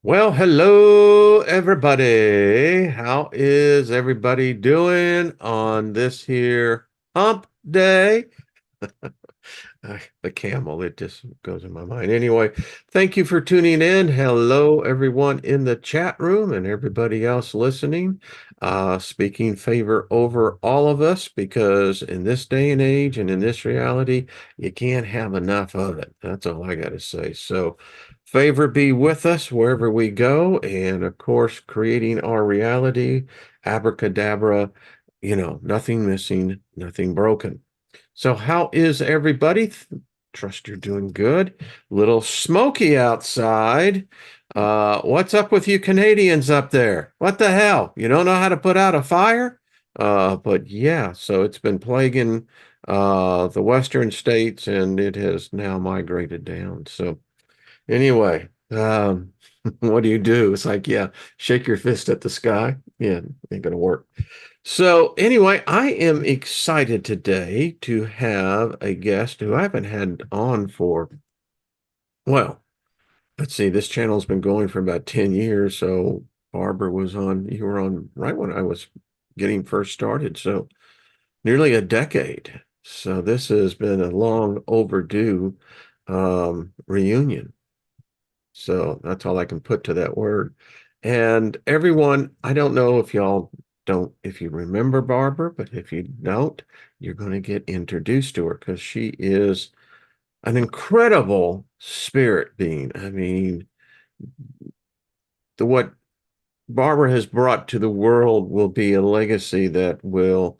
Well, hello everybody. How is everybody doing on this here hump day? The camel, it just goes in my mind. Anyway, thank you for tuning in. Hello, everyone in the chat room and everybody else listening. Speaking favor over all of us because in this day and age and in this reality, you can't have enough of it. That's all I got to say. So, favor be with us wherever we go. And of course, creating our reality, abracadabra, nothing missing, nothing broken. So how is everybody? Trust you're doing good. Little smoky outside. What's up with you Canadians up there? What the hell? You don't know how to put out a fire? But yeah, so it's been plaguing the western states and it has now migrated down. So anyway, what do you do? It's like, yeah, shake your fist at the sky. Yeah, ain't gonna work. So, anyway, I am excited today to have a guest who I haven't had on for, well, let's see, this channel's been going for about 10 years. So, Barbara was on, you were on right when I was getting first started. So, nearly a decade. So, this has been a long overdue reunion. So that's all I can put to that word. And everyone, I don't know if y'all don't, if you remember Barbara, but if you don't, you're going to get introduced to her because she is an incredible spirit being. I mean, what Barbara has brought to the world will be a legacy that will,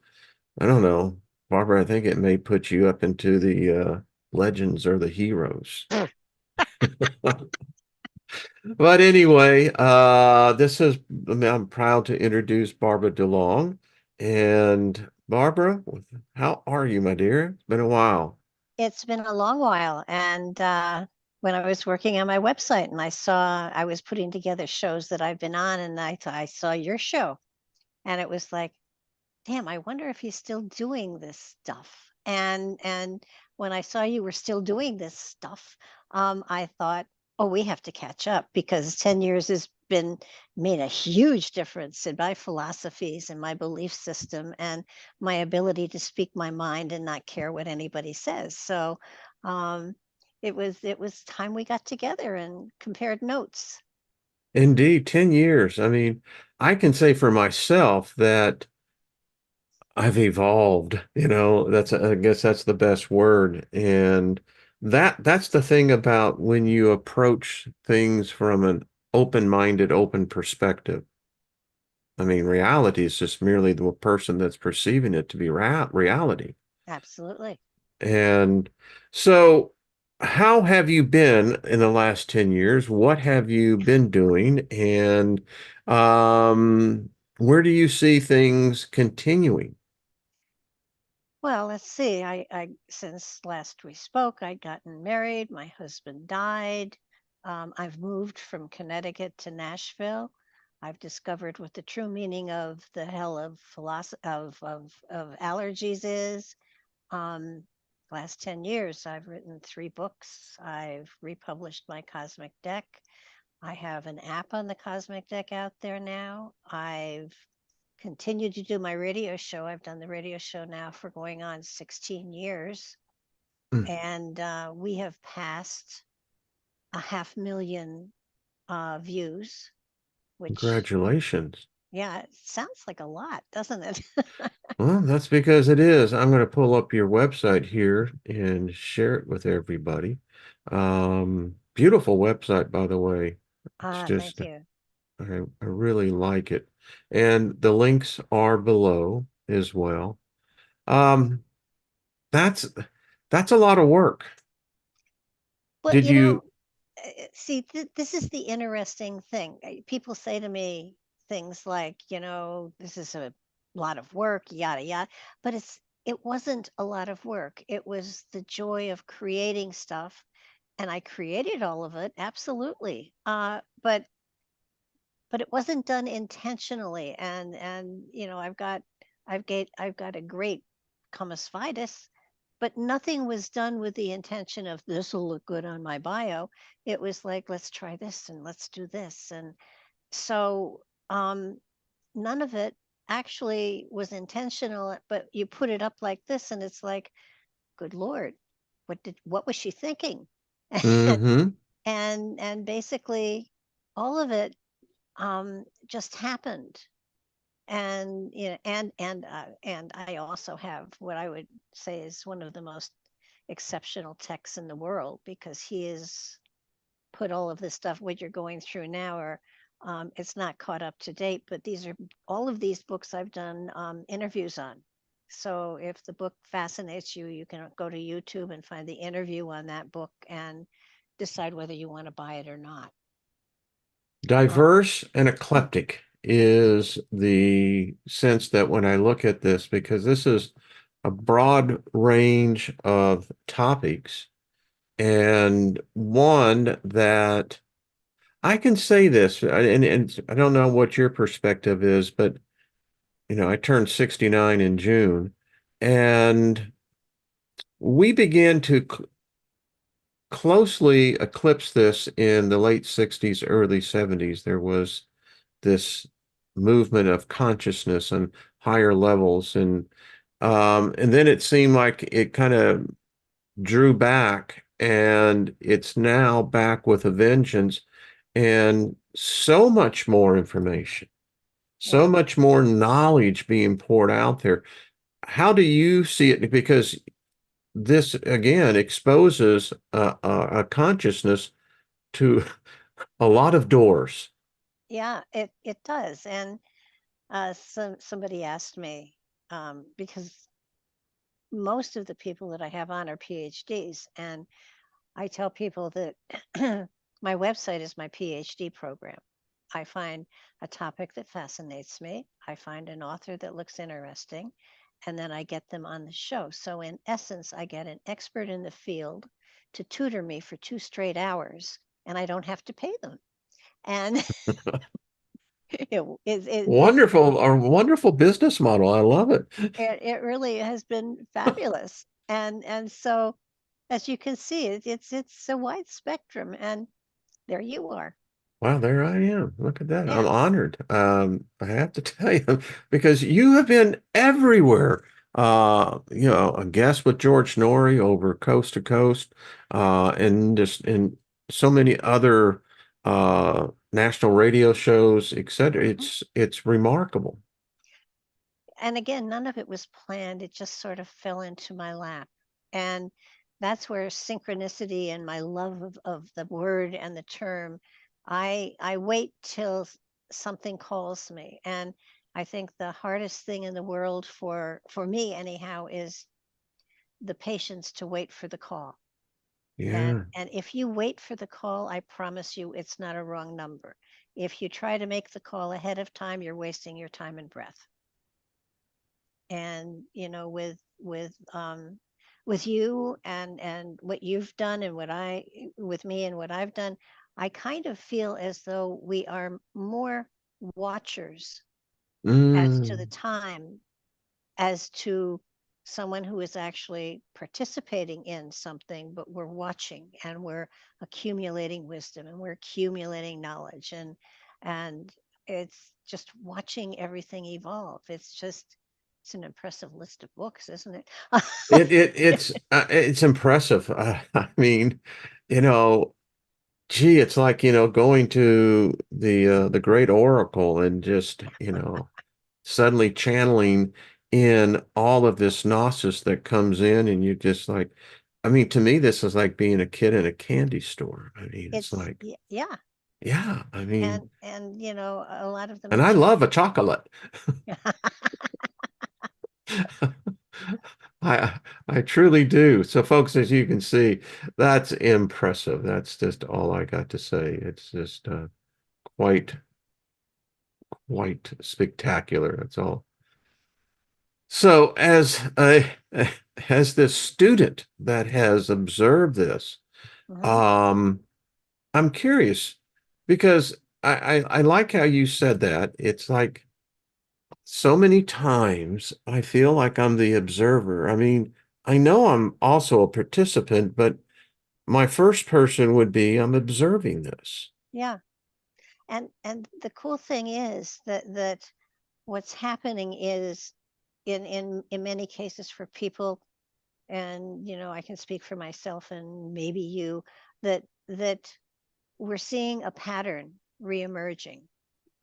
I don't know, Barbara, I think it may put you up into the legends or the heroes. But anyway, I'm proud to introduce Barbara DeLong. And Barbara, how are you, my dear? It's been a while. It's been a long while. And when I was working on my website and I was putting together shows that I've been on, and I saw your show, and it was like, damn, I wonder if he's still doing this stuff. And when I saw you were still doing this stuff, I thought, oh, we have to catch up because 10 years has been made a huge difference in my philosophies and my belief system and my ability to speak my mind and not care what anybody says. So um, it was time we got together and compared notes. Indeed, 10 years. I mean, I can say for myself that I've evolved, I guess that's the best word. And that's the thing about when you approach things from an open-minded, open perspective. I mean, reality is just merely the person that's perceiving it to be reality. Absolutely. And so, how have you been in the last 10 years? What have you been doing? And where do you see things continuing? Well, let's see. I since last we spoke, I'd gotten married. My husband died. I've moved from Connecticut to Nashville. I've discovered what the true meaning of the hell of philosophy of allergies is. Um, Last 10 years, I've written 3 books. I've republished my Cosmic Deck. I have an app on the Cosmic Deck out there now. I've continued to do my radio show. I've done the radio show now for going on 16 years. Mm, And we have passed a 500,000 views, which, congratulations. yeah, it sounds like a lot, doesn't it? Well, that's because it is. I'm going to pull up your website here and share it with everybody. Beautiful website, by the way. It's Thank just, you. I really like it. And the links are below as well. Um, that's that's a lot of work. But, Did you see, this is the interesting thing. People say to me things like, this is a lot of work, yada, yada. But it wasn't a lot of work. It was the joy of creating stuff, and I created all of it, absolutely. But it wasn't done intentionally. And I've got a great commus but nothing was done with the intention of this will look good on my bio. It was like, let's try this and let's do this. And so none of it actually was intentional, but you put it up like this and it's like, good Lord, what was she thinking? Mm-hmm. And basically all of it just happened. And you know, and I also have what I would say is one of the most exceptional techs in the world, because he is put all of this stuff what you're going through now, or it's not caught up to date, but these are all of these books I've done interviews on. So if the book fascinates you, you can go to YouTube and find the interview on that book and decide whether you want to buy it or not. Diverse and eclectic is the sense that when I look at this, because this is a broad range of topics, and one that I can say this, and I don't know what your perspective is, but I turned 69 in June, and we began to closely eclipse this in the late 60s, early 70s. There was this movement of consciousness and higher levels, and then it seemed like it kind of drew back, and it's now back with a vengeance, and so much more information, so Yeah. much more knowledge being poured out there. How do you see it? Because this again exposes a consciousness to a lot of doors. Yeah, it does. And somebody asked me, because most of the people that I have on are PhDs, and I tell people that my website is my PhD program. I find a topic that fascinates me, I find an author that looks interesting, and then I get them on the show. So, in essence, I get an expert in the field to tutor me for 2 straight hours, and I don't have to pay them. And it's Wonderful, a wonderful business model. I love it. it really has been fabulous. And so, as you can see, it's a wide spectrum, and there you are. Wow, there I am. Look at that. I'm Yeah. honored. I have to tell you, because you have been everywhere. A guest with George Norrie over Coast to Coast, and just in so many other national radio shows, etc. Mhm. It's remarkable. And again, none of it was planned. It just sort of fell into my lap. And that's where synchronicity and my love of the word and the term, I wait till something calls me. And I think the hardest thing in the world for me anyhow is the patience to wait for the call. And Yeah. and if you wait for the call, I promise you it's not a wrong number. If you try to make the call ahead of time, you're wasting your time and breath. And with you and what you've done and what I with me and what I've done, I kind of feel as though we are more watchers as to the Mm. time, as to someone who is actually participating in something, but we're watching and we're accumulating wisdom and we're accumulating knowledge, and it's just watching everything evolve. It's an impressive list of books, isn't it? It's impressive. I mean, you know, gee, it's like, going to the great oracle and just, suddenly channeling in all of this gnosis that comes in, and you just like, I mean, to me, this is like being a kid in a candy store. I mean, it's like, Yeah. yeah, I mean, And a lot of the and I magic. love a chocolate. I I truly do. So, folks, as you can see, that's impressive. That's just all I got to say. It's just quite quite spectacular. That's all. So, as this student that has observed this, Mhm. um, I'm curious, because I like how you said that. It's like so many times I feel like I'm the observer. I mean, I know I'm also a participant, but my first person would be I'm observing this. Yeah. And the cool thing is that what's happening is in many cases for people, and I can speak for myself and maybe you, that we're seeing a pattern reemerging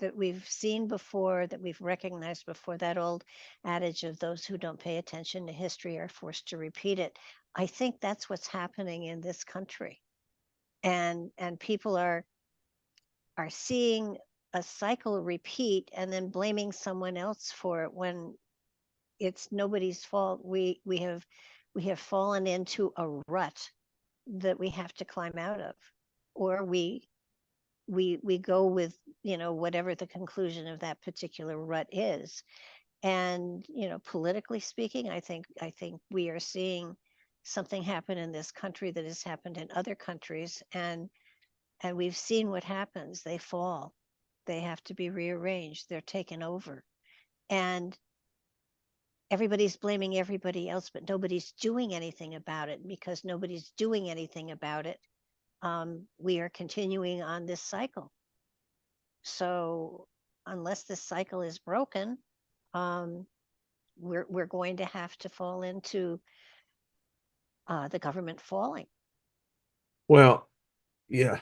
that we've seen before, that we've recognized before. That old adage of those who don't pay attention to history are forced to repeat it. I think that's what's happening in this country. And people are seeing a cycle repeat and then blaming someone else for it when it's nobody's fault. We have fallen into a rut that we have to climb out of, or we go with whatever the conclusion of that particular rut is. And politically speaking, I think we are seeing something happen in this country that has happened in other countries, and we've seen what happens. They fall, they have to be rearranged, they're taken over, and everybody's blaming everybody else, but nobody's doing anything about it. Because nobody's doing anything about it, we are continuing on this cycle. So unless this cycle is broken, um, we're going to have to fall into the government falling. Well, yeah,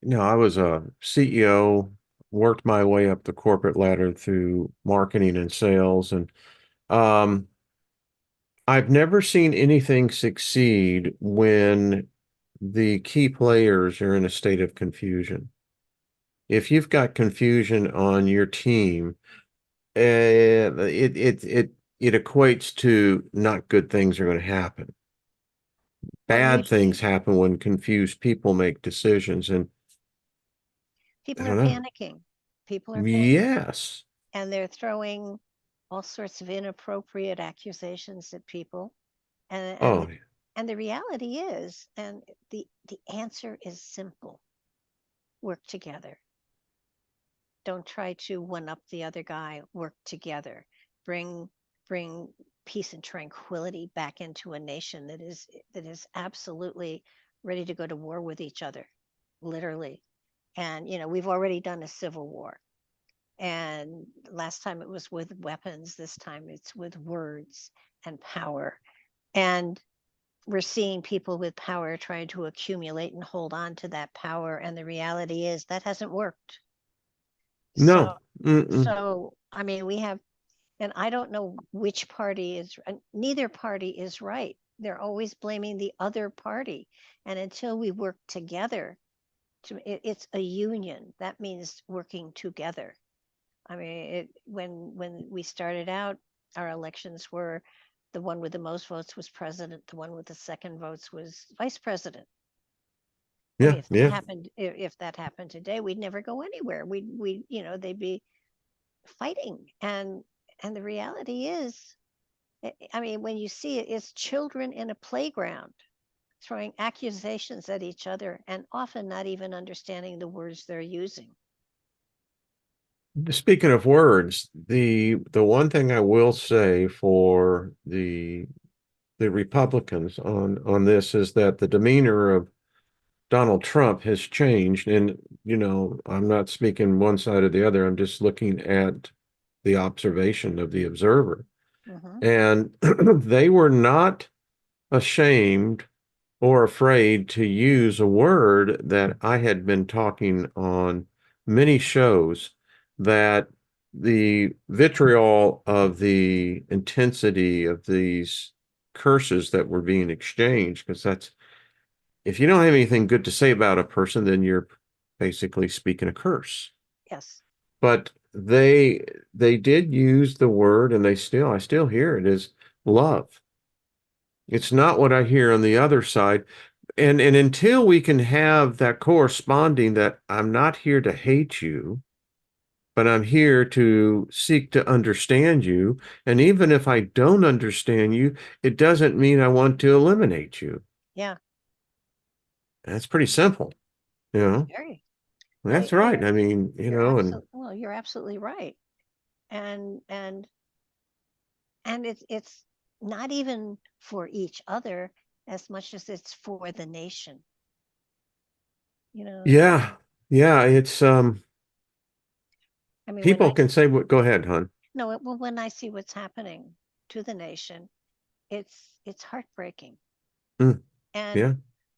no, I was a CEO, worked my way up the corporate ladder through marketing and sales, and um, I've never seen anything succeed when the key players are in a state of confusion. If you've got confusion on your team, it equates to not good things are going to happen. Well, Bad things usually happen when confused people make decisions, and I people are don't know. panicking. People are panicking, Yes. and they're throwing all sorts of inappropriate accusations at people. And and Oh, and the reality is, and the answer is simple: work together. Don't try to one up the other guy. Work together. Bring bring peace and tranquility back into a nation that is absolutely ready to go to war with each other, literally. And we've already done a civil war, and last time it was with weapons, this time it's with words and power. And we're seeing people with power trying to accumulate and hold on to that power, and the reality is that hasn't worked. So no. Mm-mm. so I mean, we have, and I don't know which party is, neither party is right. They're always blaming the other party. And until we work together, it's a union. That means working together. I mean, when we started out, our elections were, the one with the most votes was president, the one with the second votes was vice president. I Yeah, mean, yeah. if that happened today, we'd never go anywhere. They'd be fighting. And the reality is, I mean, when you see it, it's children in a playground throwing accusations at each other and often not even understanding the words they're using. Speaking of words, the one thing I will say for the Republicans on this is that the demeanor of Donald Trump has changed. And, I'm not speaking one side or the other. I'm just looking at the observation of the observer. Hmm. And they were not ashamed or afraid to use a word that I had been talking on many shows, that the vitriol of the intensity of these curses that were being exchanged, because that's, if you don't have anything good to say about a person, then you're basically speaking a curse. Yes. But they did use the word, and I still hear it as love. It's not what I hear on the other side. And until we can have that corresponding, that I'm not here to hate you, but I'm here to seek to understand you. And even if I don't understand you, it doesn't mean I want to eliminate you. Yeah. That's pretty simple, you know. Very. Well, That's right. I mean, you're absolutely right. And it's not even for each other as much as it's for the nation. You know, Yeah. Yeah. It's, I mean, when people I can say what, go ahead, hon. no, well, when I see what's happening to the nation, it's heartbreaking. Mm, And yeah.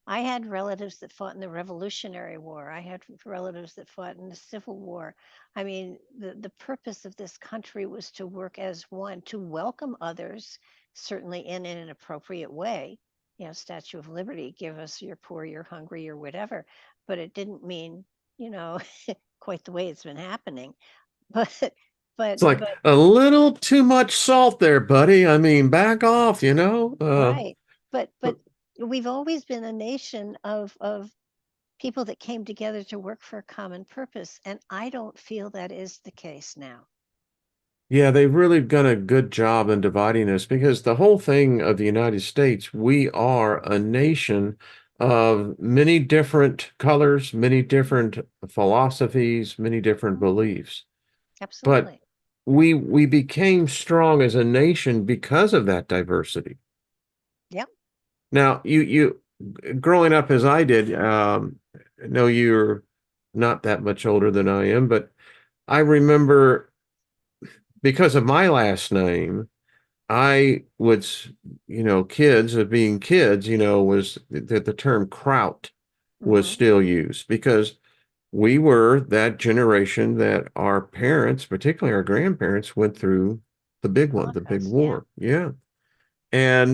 I had relatives that fought in the Revolutionary War. I had relatives that fought in the Civil War. I mean, the purpose of this country was to work as one, to welcome others, certainly in an appropriate way. You know, Statue of Liberty, give us you're poor, you're hungry, or whatever. But it didn't mean, you know, quite the way it's been happening. But It's like but a little too much salt there, buddy. I mean, back off, you know? right. But But we've always been a nation of people that came together to work for a common purpose. And I don't feel that is the case now. yeah, they've really done a good job in dividing us because the whole thing of the United States, we are a nation of many different colors, many different philosophies, many different Mhm. beliefs. But Absolutely. we became strong as a nation because of that diversity. Yep. Now, you growing up as I did, I know you're not that much older than I am, but I remember because of my last name, I would, kids of being kids, was that the term kraut was Hmm. still used because we were that generation that our parents, particularly our grandparents, went through the big one, the big Holocaust. Yeah. war. Yeah.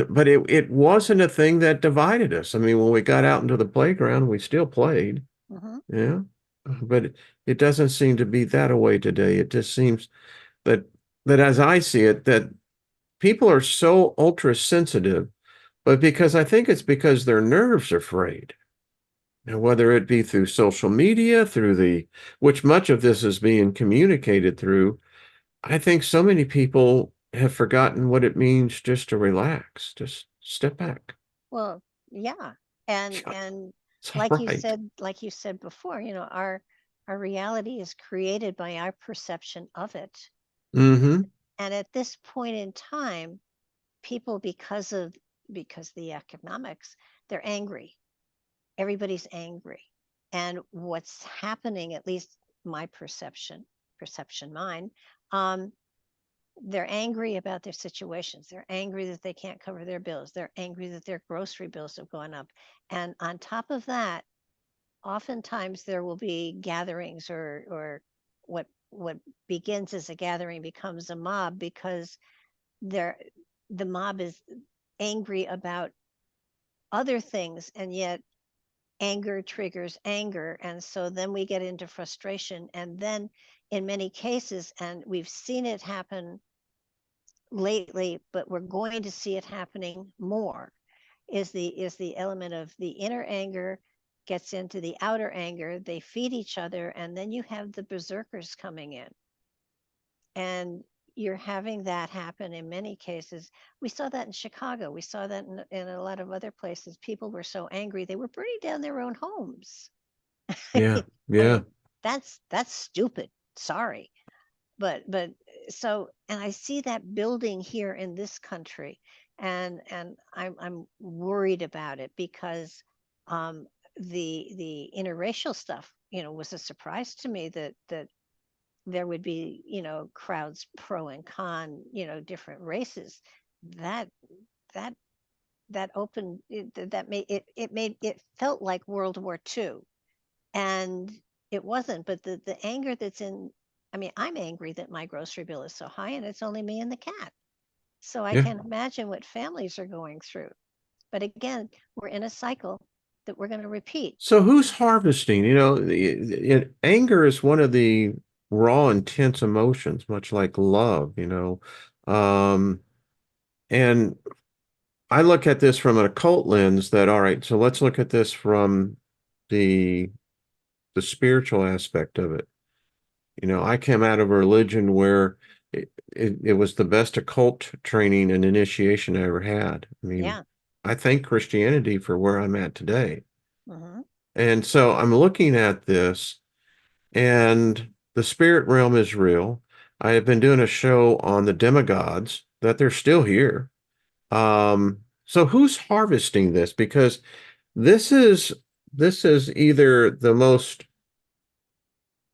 But it wasn't a thing that divided us. I mean, when we got out into the playground, we still played. Hmm. Yeah. But it doesn't seem to be that way today. It just seems that as I see it, that people are so ultra sensitive, but because I think it's because their nerves are frayed. Now, whether it be through social media, through which much of this is being communicated through, I think so many people have forgotten what it means just to relax, just step back. Well, yeah. And It's all right. like you said before, you know, our reality is created by our perception of it. Mm-hmm. And at this point in time, people, because the economics, they're angry. Everybody's angry. And what's happening, at least my perception mine, um, they're angry about their situations. They're angry that they can't cover their bills. They're angry that their grocery bills have gone up. And on top of that, oftentimes there will be gatherings, or what begins as a gathering becomes a mob, because they're the mob is angry about other things, and yet anger triggers anger, and so then we get into frustration, and then in many cases, and we've seen it happen lately, but we're going to see it happening more, is the element of the inner anger gets into the outer anger, they feed each other, and then you have the berserkers coming in, and you're having that happen in many cases. We saw that in Chicago, we saw that in a lot of other places. People were so angry they were burning down their own homes. Yeah. I Yeah. mean, that's stupid. Sorry. But so, and I see that building here in this country, and I'm worried about it, because um the interracial stuff, you know, was a surprise to me, that there would be, you know, crowds pro and con, you know, different races. That that that opened that made it felt like World War II, and it wasn't. But the anger that's in, I mean, I'm angry that my grocery bill is so high and it's only me and the cat, so I Yeah. can imagine what families are going through. But again, we're in a cycle that we're going to repeat. So who's harvesting? Anger is one of the raw, intense emotions, much like love. Um, and I look at this from an occult lens that, all right, so let's look at this from the spiritual aspect of it. I came out of a religion where it was the best occult training and initiation I ever had. I mean, Yeah. I thank Christianity for where I'm at today. Hmm. And so I'm looking at this, and the spirit realm is real. I have been doing a show on the demigods, that they're still here. So who's harvesting this? Because this is this is either the most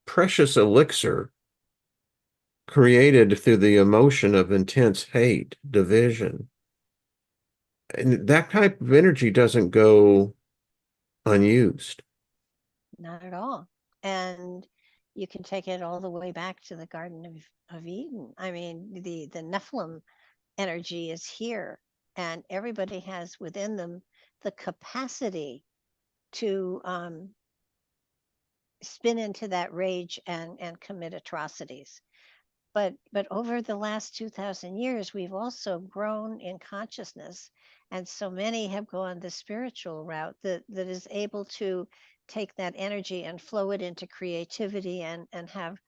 precious elixir created through the emotion of intense hate, division. And that type of energy doesn't go unused. Not at all. And you can take it all the way back to the Garden of Eden. I mean, the Nephilim energy is here, and everybody has within them the capacity to spin into that rage and commit atrocities. But over the last 2,000 years, we've also grown in consciousness, and so many have gone the spiritual route that is able to take that energy and flow it into creativity and have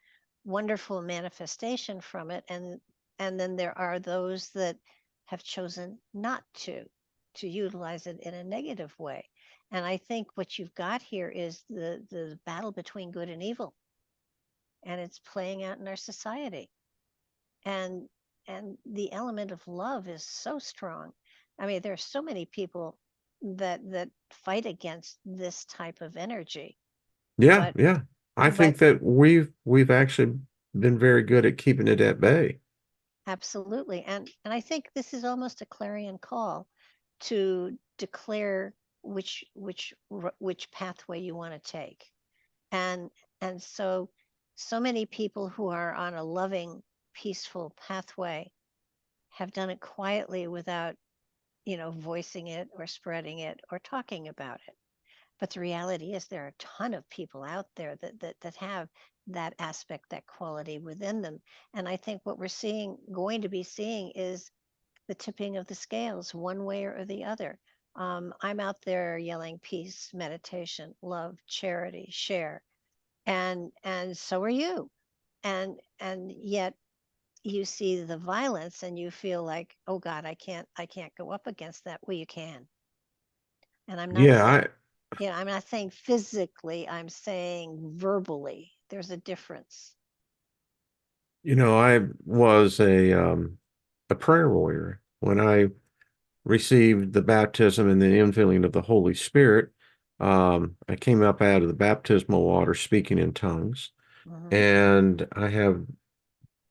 wonderful manifestation from it. And then there are those that have chosen not to utilize it in a negative way. And I think what you've got here is the battle between good and evil, and it's playing out in our society. And the element of love is so strong. I mean, there are so many people that fight against this type of energy, Yeah, but yeah. I but think that we've actually been very good at keeping it at bay. absolutely. And I think this is almost a clarion call to declare which pathway you want to take. And so many people who are on a loving, peaceful pathway have done it quietly without, voicing it or spreading it or talking about it. But the reality is there are a ton of people out there that have that aspect, that quality within them. And I think what we're going to be seeing is the tipping of the scales one way or the other. I'm out there yelling peace, meditation, love, charity, share, and so are you. And yet you see the violence and you feel like, oh God, I can't go up against that. Well, you can. And I'm not Yeah, saying, I'm not saying physically, I'm saying verbally. There's a difference. I was a prayer warrior when I received the baptism and the infilling of the Holy Spirit. I came up out of the baptismal water speaking in tongues, Hmm. and I have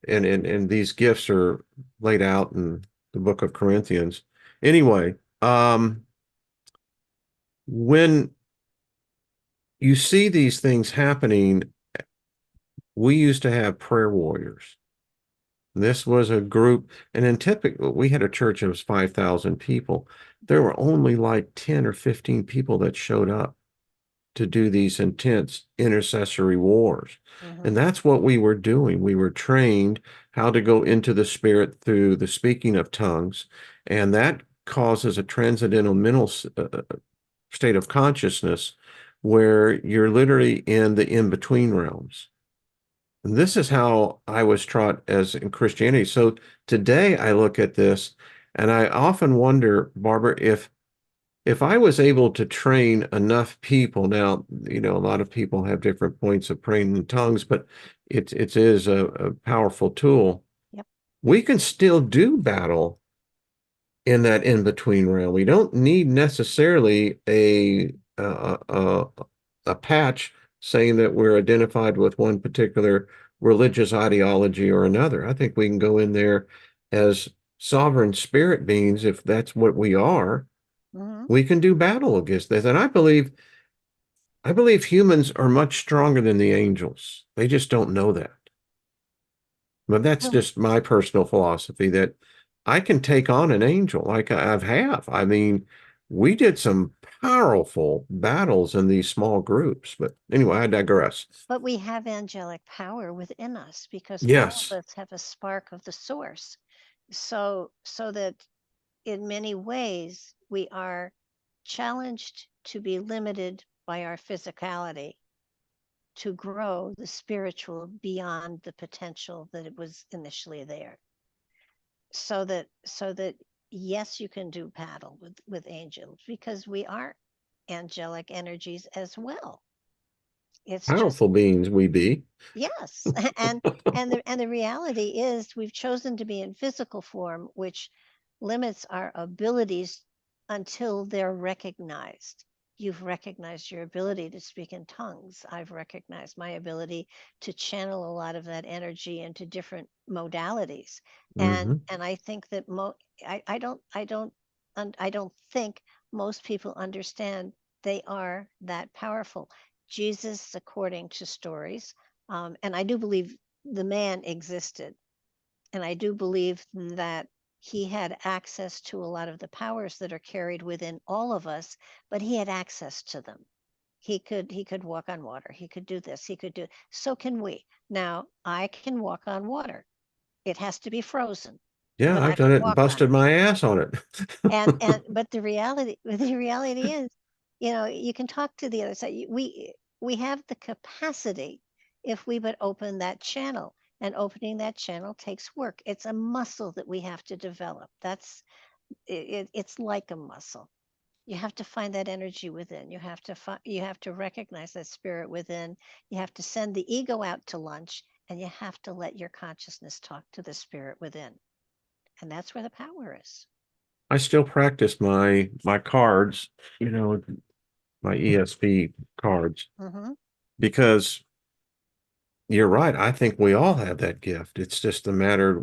and these gifts are laid out in the book of Corinthians. Anyway, when you see these things happening, we used to have prayer warriors. This was a group, and in typical, we had a church that was 5,000 people. There were only like 10 or 15 people that showed up to do these intense intercessory wars. And Hmm. that's what we were doing. We were trained how to go into the spirit through the speaking of tongues. And that causes a transcendental mental state of consciousness where you're literally in the in-between realms. And this is how I was taught as in Christianity. So today I look at this and I often wonder, Barbara, if I was able to train enough people, now, a lot of people have different points of praying in tongues, but it is a powerful tool. Yep. We can still do battle in that in-between realm. We don't need necessarily a patch saying that we're identified with one particular religious ideology or another. I think we can go in there as sovereign spirit beings if that's what we are. Hmm. We can do battle against this. And I believe humans are much stronger than the angels. They just don't know that. But that's Well, just my personal philosophy that I can take on an angel like I've have. I mean, we did some powerful battles in these small groups. But anyway, I digress. but we have angelic power within us because all of Yes. us have a spark of the source. So that in many ways we are challenged to be limited by our physicality to grow the spiritual beyond the potential that it was initially there. So that yes, you can do battle with angels because we are angelic energies as well. It's just Powerful beings we be. yes. And the reality is we've chosen to be in physical form, which limits our abilities until they're recognized. You've recognized your ability to speak in tongues. I've recognized my ability to channel a lot of that energy into different modalities. Hmm. And I think that I don't think most people understand they are that powerful. Jesus, according to stories, and I do believe the man existed, and I do believe that he had access to a lot of the powers that are carried within all of us, but he had access to them. He could walk on water. He could do this. He could do. So can we. Now, I can walk on water. It has to be frozen, Yeah, but I I've done can it and walk on busted it. my ass on it. And but the reality is, you can talk to the other side. We have the capacity if we but open that channel, and opening that channel takes work. It's a muscle that we have to develop. It's like a muscle. You have to find that energy within. You have to recognize that spirit within. You have to send the ego out to lunch, and you have to let your consciousness talk to the spirit within. And that's where the power is. I still practice my cards, my ESP cards, Mm-hmm. because you're right. I think we all have that gift. It's just a matter.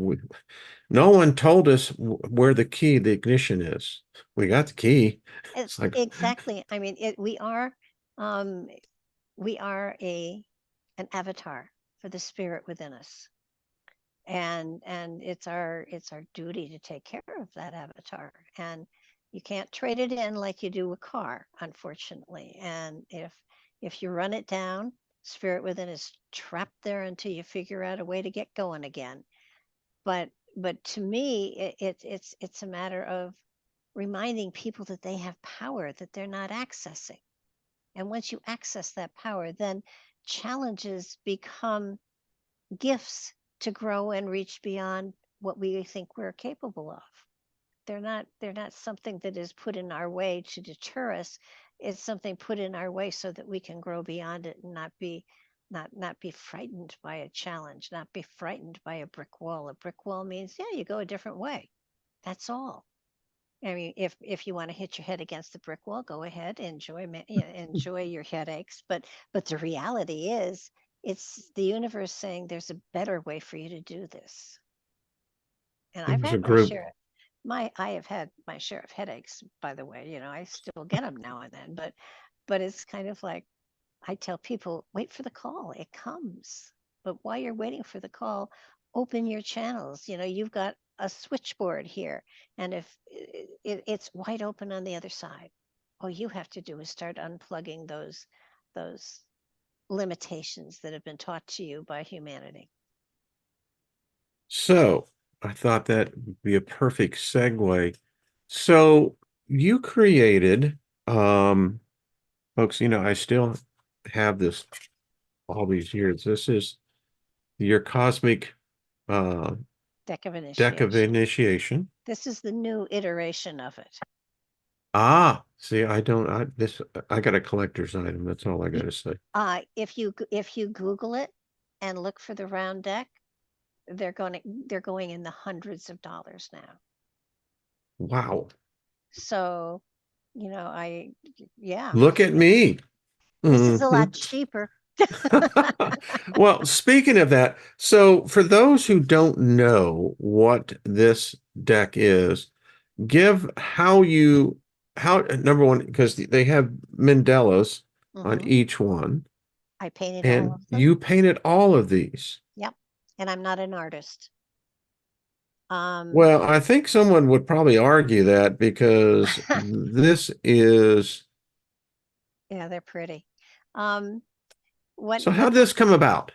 No one told us where the ignition is. We got the key. It's like, Exactly. I mean, um, we are an avatar for the spirit within us, and it's our duty to take care of that avatar. And you can't trade it in like you do a car, unfortunately. And if you run it down, spirit within is trapped there until you figure out a way to get going again. But to me, it's a matter of reminding people that they have power that they're not accessing. And once you access that power, then challenges become gifts to grow and reach beyond what we think we're capable of. They're not something that is put in our way to deter us. It's something put in our way so that we can grow beyond it and not be frightened by a challenge, not be frightened by a brick wall. A brick wall means, yeah, you go a different way. That's all. I mean, if you want to hit your head against the brick wall, go ahead, enjoy your headaches. But the reality is, it's the universe saying there's a better way for you to do this. And it I've was a had my group. share. I have had my share of headaches. By the way, I still get them now and then. But it's kind of like, I tell people, wait for the call. It comes. But while you're waiting for the call, open your channels. You've got a switchboard here. And if it's wide open on the other side, all you have to do is start unplugging those limitations that have been taught to you by humanity. So I thought that would be a perfect segue. So you created, folks, I still have this all these years. This is your cosmic uh Deck of deck of initiation. initiation. This is the new iteration of it. Ah, see, I got a collector's item. That's all I got to say. If you Google it and look for the round deck, they're going in the hundreds of dollars now. Wow. So, I yeah, Look at me. this is a Mhm. lot cheaper. Well, speaking of that, so for those who don't know what this deck is, give how number one, because they have mandalas on Hmm. each one, I painted all and of them. you painted all of these. Yep. And I'm not an artist. Um, Well, I think someone would probably argue that because this is. yeah, they're pretty. Um, what So how what did this come about?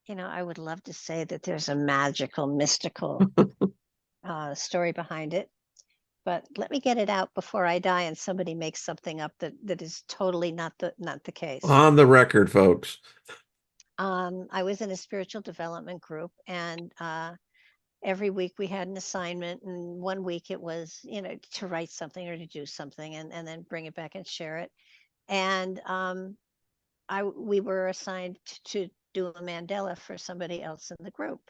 I would love to say that there's a magical, mystical story behind it, but let me get it out before I die and somebody makes something up that is totally not the case. On the record, folks. I was in a spiritual development group, and every week we had an assignment, and one week it was, to write something or to do something, and then bring it back and share it. And we were assigned to do a mandala for somebody else in the group.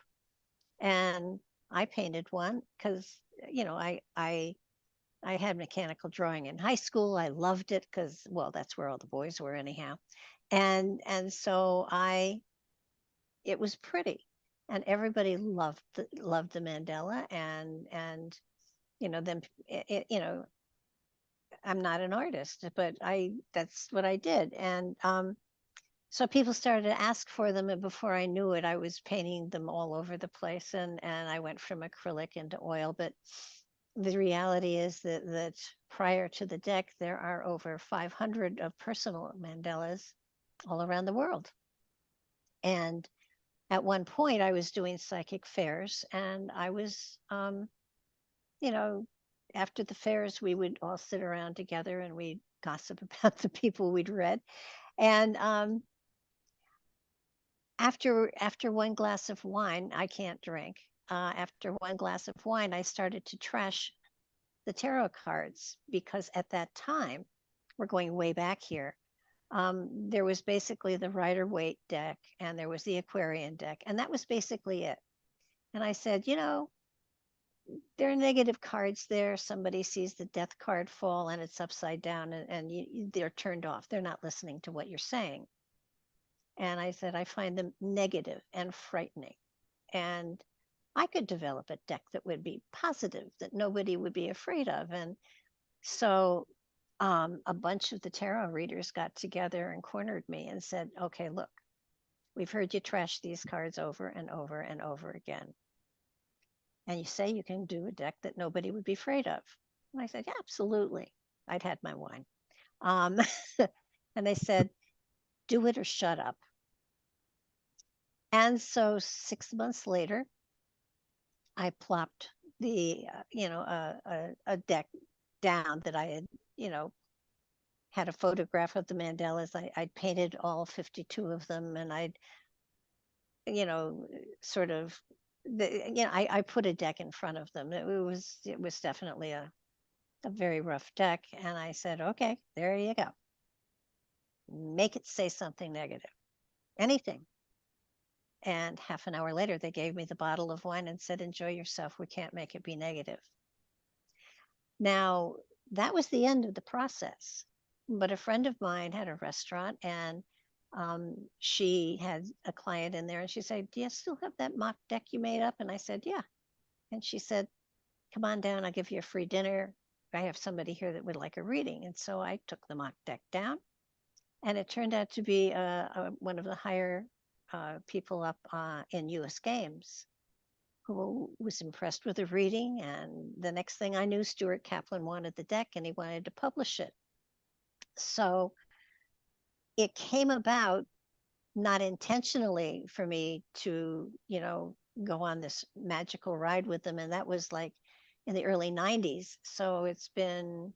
And I painted one because, you know, I had mechanical drawing in high school. I loved it because, well, that's where all the boys were anyhow. And so it was pretty, and everybody loved the mandala, and you know, then you know, I'm not an artist, but that's what I did. And so people started to ask for them, and before I knew it, I was painting them all over the place, and I went from acrylic into oil. But the reality is that prior to the deck, there are over 500 of personal mandalas all around the world. And at one point, I was doing psychic fairs, and I was, you know, after the fairs, we would all sit around together and we'd gossip about the people we'd read. And after one glass of wine, I can't drink. After one glass of wine, I started to trash the tarot cards because at that time, we're going way back here. There was basically the Rider-Waite deck and there was the Aquarian deck, and that was basically it. And I said, you know, there are negative cards there. Somebody sees the death card fall and it's upside down, and they're turned off. They're not listening to what you're saying. And I said, I find them negative and frightening. And I could develop a deck that would be positive, that nobody would be afraid of. And so a bunch of the tarot readers got together and cornered me and said, okay, look, we've heard you trash these cards over and over and over again. And you say you can do a deck that nobody would be afraid of. And I said, yeah, absolutely. I'd had my wine. And they said, do it or shut up. And so 6 months later, I plopped the, a deck down that I had, had a photograph of the mandalas. I'd painted all 52 of them, and I'd, sort of, I put a deck in front of them. It was definitely a very rough deck. And I said, okay, there you go. Make it say something negative, anything. And half an hour later, they gave me the bottle of wine and said, enjoy yourself. We can't make it be negative. Now, that was the end of the process. But a friend of mine had a restaurant, and she had a client in there, and she said, do you still have that mock deck you made up? And I said, yeah. And she said, come on down. I'll give you a free dinner. I have somebody here that would like a reading. And so I took the mock deck down, and it turned out to be one of the higher people up in US Games who was impressed with the reading. And the next thing I knew, Stuart Kaplan wanted the deck and he wanted to publish it. So it came about not intentionally for me to, go on this magical ride with them. And that was like in the early 90s. So it's been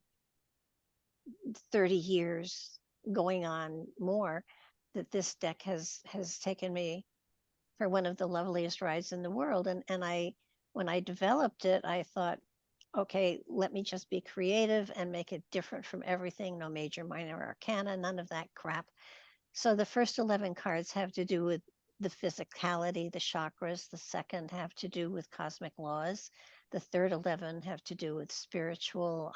30 years going on more that this deck has taken me for one of the loveliest rides in the world. And when I developed it, I thought, okay, let me just be creative and make it different from everything. No major, minor arcana, none of that crap. So the first 11 cards have to do with the physicality, the chakras. The second have to do with cosmic laws. The third 11 have to do with spiritual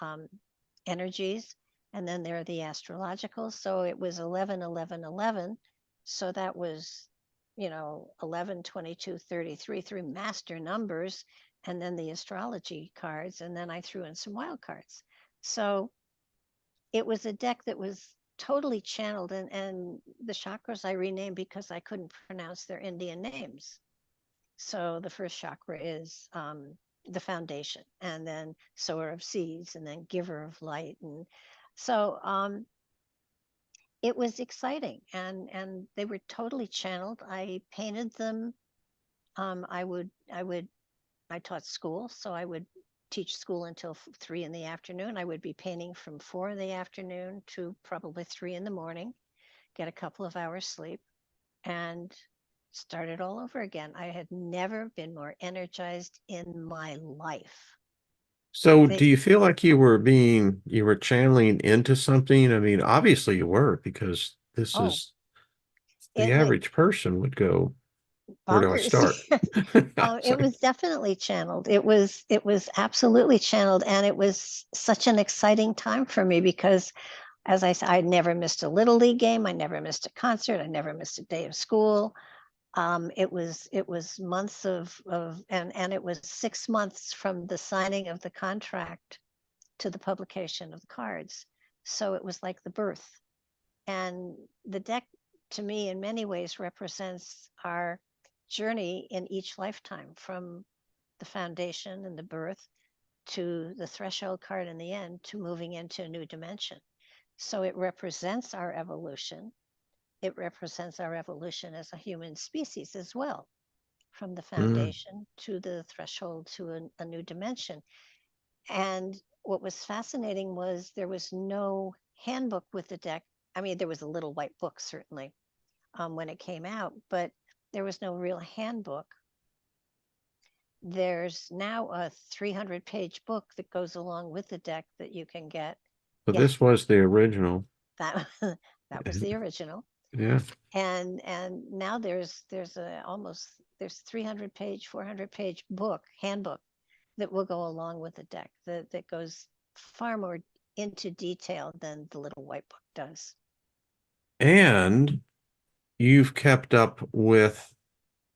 energies. And then there are the astrological. So it was 11, 11, 11. So that was, 11, 22, 33, three master numbers, and then the astrology cards. And then I threw in some wild cards. So it was a deck that was totally channeled, and the chakras I renamed because I couldn't pronounce their Indian names. So the first chakra is the foundation, and then sower of seeds, and then giver of light. And so it was exciting, and they were totally channeled. I painted them. I taught school, so I would teach school until 3 in the afternoon. I would be painting from 4 in the afternoon to probably 3 in the morning, get a couple of hours sleep, and start it all over again. I had never been more energized in my life. So do you feel like you were channeling into something? I mean, obviously you were, because this Oh, is the like average person would go, Where do I bonkers. start? It was definitely channeled. It was absolutely channeled, and it was such an exciting time for me because, as I said, I never missed a little league game. I never missed a concert. I never missed a day of school. It was months and it was 6 months from the signing of the contract to the publication of the cards. So it was like the birth. And the deck, to me, in many ways, represents our journey in each lifetime, from the foundation and the birth to the threshold card in the end, to moving into a new dimension. So it represents our evolution. It represents our evolution as a human species as well, from the Mm. foundation to the threshold to a new dimension. And what was fascinating was there was no handbook with the deck. I mean, there was a little white book, certainly, when it came out, but there was no real handbook. There's now a 300-page book that goes along with the deck that you can get. So Yeah, this was the original. that that was the original. Yeah. And now there's 300-page, 400-page book, handbook, that will go along with the deck, that goes far more into detail than the little white book does. And you've kept up with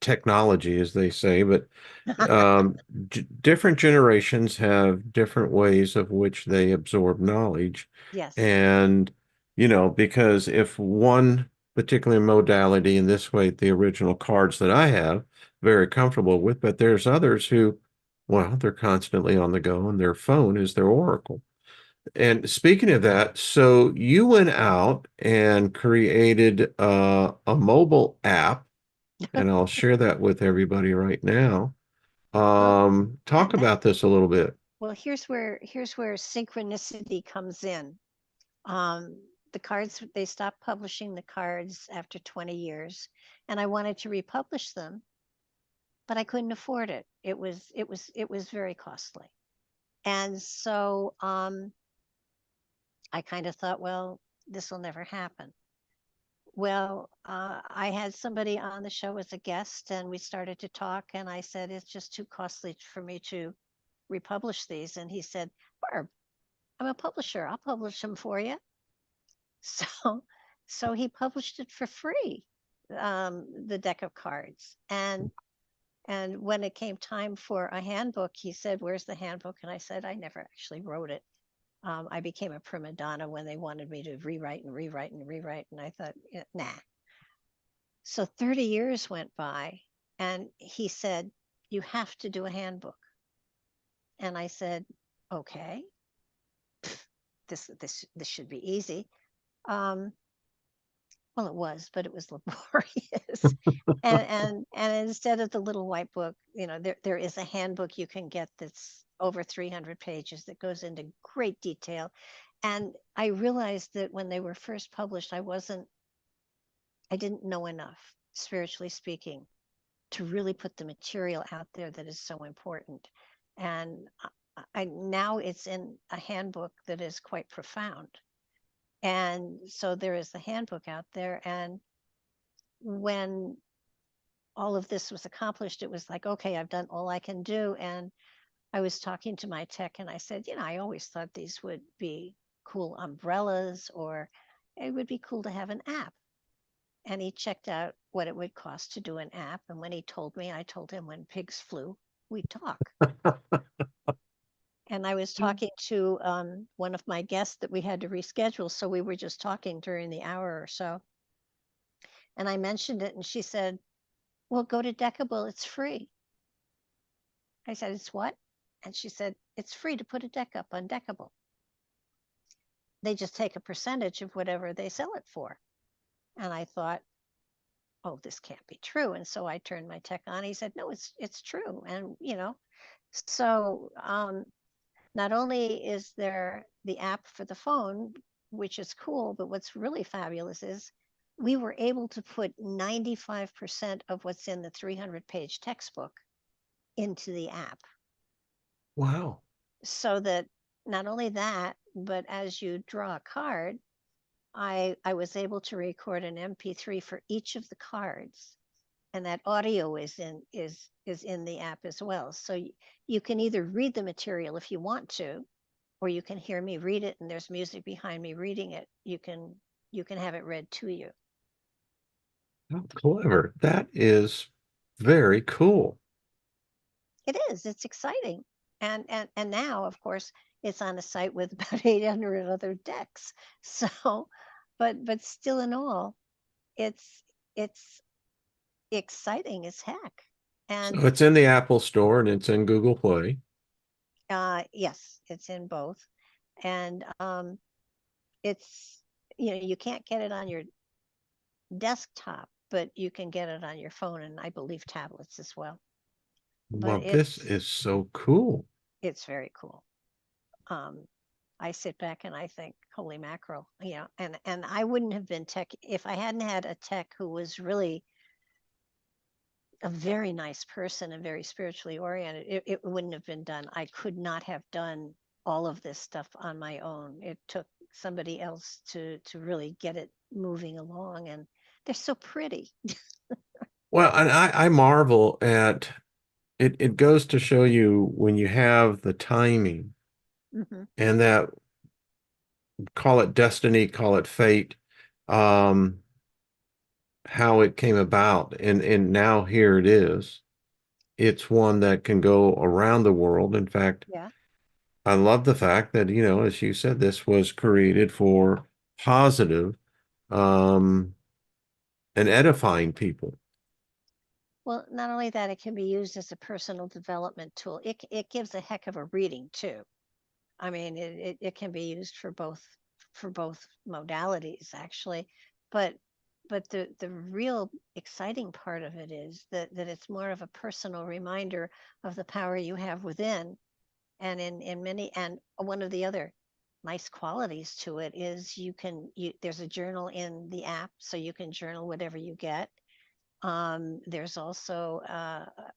technology, as they say, but different generations have different ways of which they absorb knowledge. Yes. And, because if one particular modality, in this way, the original cards that I have, very comfortable with, but there's others who, well, they're constantly on the go and their phone is their oracle. And speaking of that, so you went out and created a mobile app, and I'll share that with everybody right now. Well, Talk that about this a little bit. well, here's where synchronicity comes in. Um, the cards, they stopped publishing the cards after 20 years, and I wanted to republish them, but I couldn't afford it. It was very costly. And so I kind of thought, well, this will never happen. Well, I had somebody on the show as a guest, and we started to talk, and I said, it's just too costly for me to republish these. And he said, Barb, I'm a publisher. I'll publish them for you. So, so he published it for free, the deck of cards. And when it came time for a handbook, he said, where's the handbook? And I said, I never actually wrote it. I became a prima donna when they wanted me to rewrite and rewrite and rewrite. And I thought, nah. So 30 years went by, and he said, you have to do a handbook. And I said, okay, this should be easy. Um, well, it was, but it was laborious. And instead of the little white book, there is a handbook you can get that's over 300 pages that goes into great detail. And I realized that when they were first published, I didn't know enough, spiritually speaking, to really put the material out there that is so important. And now it's in a handbook that is quite profound. And so there is the handbook out there. And when all of this was accomplished, it was like, okay, I've done all I can do. And I was talking to my tech, and I said, I always thought these would be cool umbrellas, or it would be cool to have an app. And he checked out what it would cost to do an app. And when he told me, I told him, when pigs flew, we'd talk. And I was talking to one of my guests that we had to reschedule. So we were just talking during the hour or so. And I mentioned it, and she said, well, go to Deckable. It's free. I said, it's what? And she said, it's free to put a deck up on Deckable. They just take a percentage of whatever they sell it for. And I thought, oh, this can't be true. And so I turned my tech on. He said, no, it's true. And, so not only is there the app for the phone, which is cool, but what's really fabulous is we were able to put 95% of what's in the 300-page textbook into the app. Wow. So that not only that, but as you draw a card, I was able to record an MP3 for each of the cards. and that audio is in the app as well. So you can either read the material if you want to, or you can hear me read it and there's music behind me reading it. You can have it read to you. How clever. That is very cool. It is. It's exciting. And now, of course, it's on a site with about 800 other decks. So, but still in all, it's exciting as heck. And So it's in the Apple Store and it's in Google Play. yes, it's in both. And it's, you can't get it on your desktop, but you can get it on your phone and I believe tablets as well. But Well, this is so cool. it's very cool. Um, I sit back and I think, holy mackerel, and I wouldn't have been tech if I hadn't had a tech who was really a very nice person and very spiritually oriented. It wouldn't have been done. I could not have done all of this stuff on my own. It took somebody else to really get it moving along, and they're so pretty. Well, and I marvel at it. It goes to show you when you have the timing Hmm. and that, call it destiny, call it fate, um, how it came about. And now here it is. It's one that can go around the world. In fact, Yeah. I love the fact that, as you said, this was created for positive, um, and edifying people. Well, not only that, it can be used as a personal development tool. It gives a heck of a reading too. I mean, it can be used for both modalities actually, but the real exciting part of it is that it's more of a personal reminder of the power you have within, and in many, and one of the other nice qualities to it is there's a journal in the app, so you can journal whatever you get. There's also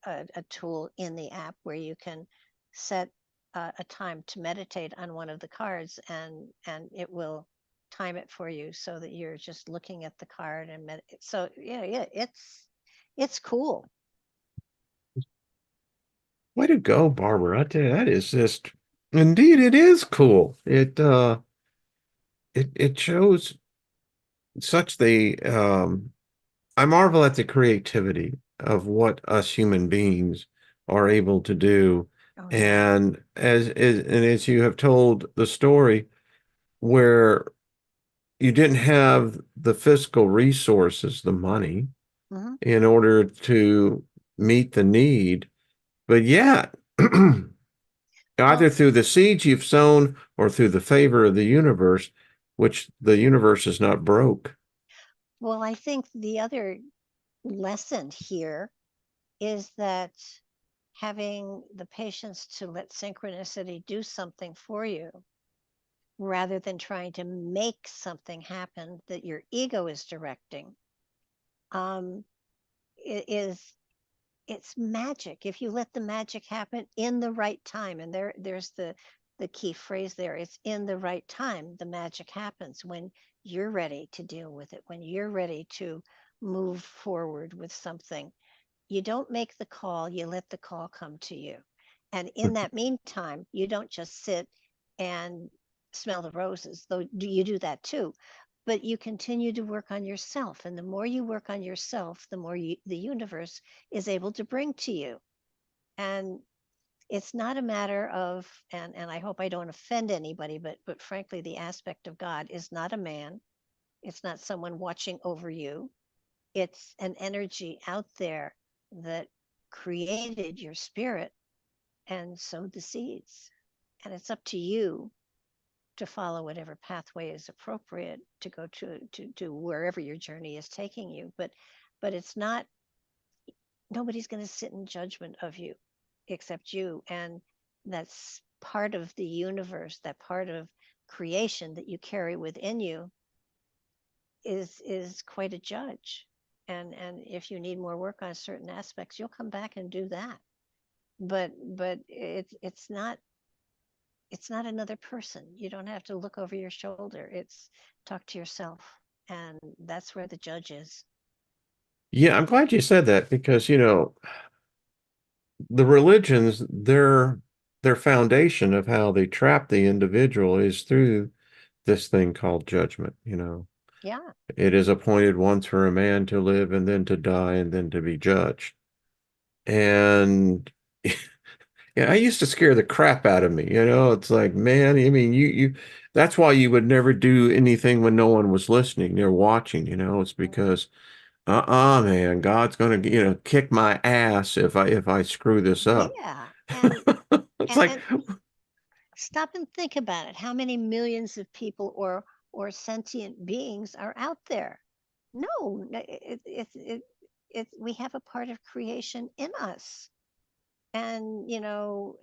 a tool in the app where you can set a time to meditate on one of the cards, and it will time it for you so that you're just looking at the card and so yeah, it's cool. Way to go, Barbara. I tell you, that is just indeed it is cool. It shows such the I marvel at the creativity of what us human beings are able to do. Oh yeah. And as you have told the story where you didn't have the fiscal resources, the money, Hmm. in order to meet the need, but yet either Well, through the seeds you've sown or through the favor of the universe, which the universe is not broke. I think the other lesson here is that having the patience to let synchronicity do something for you rather than trying to make something happen that your ego is directing, um, is it's magic if you let the magic happen in the right time. And there's the key phrase there. It's in the right time. The magic happens when you're ready to deal with it, when you're ready to move forward with something. You don't make the call, you let the call come to you. And in that meantime, you don't just sit and smell the roses, though you do that too. But you continue to work on yourself. And the more you work on yourself, the more the universe is able to bring to you. And it's not a matter of, and I hope I don't offend anybody, but frankly, the aspect of God is not a man. It's not someone watching over you. It's an energy out there that created your spirit and sowed the seeds. And it's up to you to follow whatever pathway is appropriate to go to wherever your journey is taking you. But it's not, nobody's going to sit in judgment of you except you. And that's part of the universe, that part of creation that you carry within you is quite a judge. And if you need more work on certain aspects, you'll come back and do that. But it's not another person. You don't have to look over your shoulder. It's talk to yourself, and that's where the judge is. Yeah, I'm glad you said that because, the religions, their foundation of how they trap the individual is through this thing called judgment. Yeah. It is appointed once for a man to live and then to die and then to be judged. And yeah, I used to scare the crap out of me. It's like, man, I mean, that's why you would never do anything when no one was listening, they're watching. It's Mhm. because, man, God's gonna, kick my ass if I screw this up. Yeah. It's And like, and stop and think about it. How many millions of people or sentient beings are out there? No, we have a part of creation in us. And,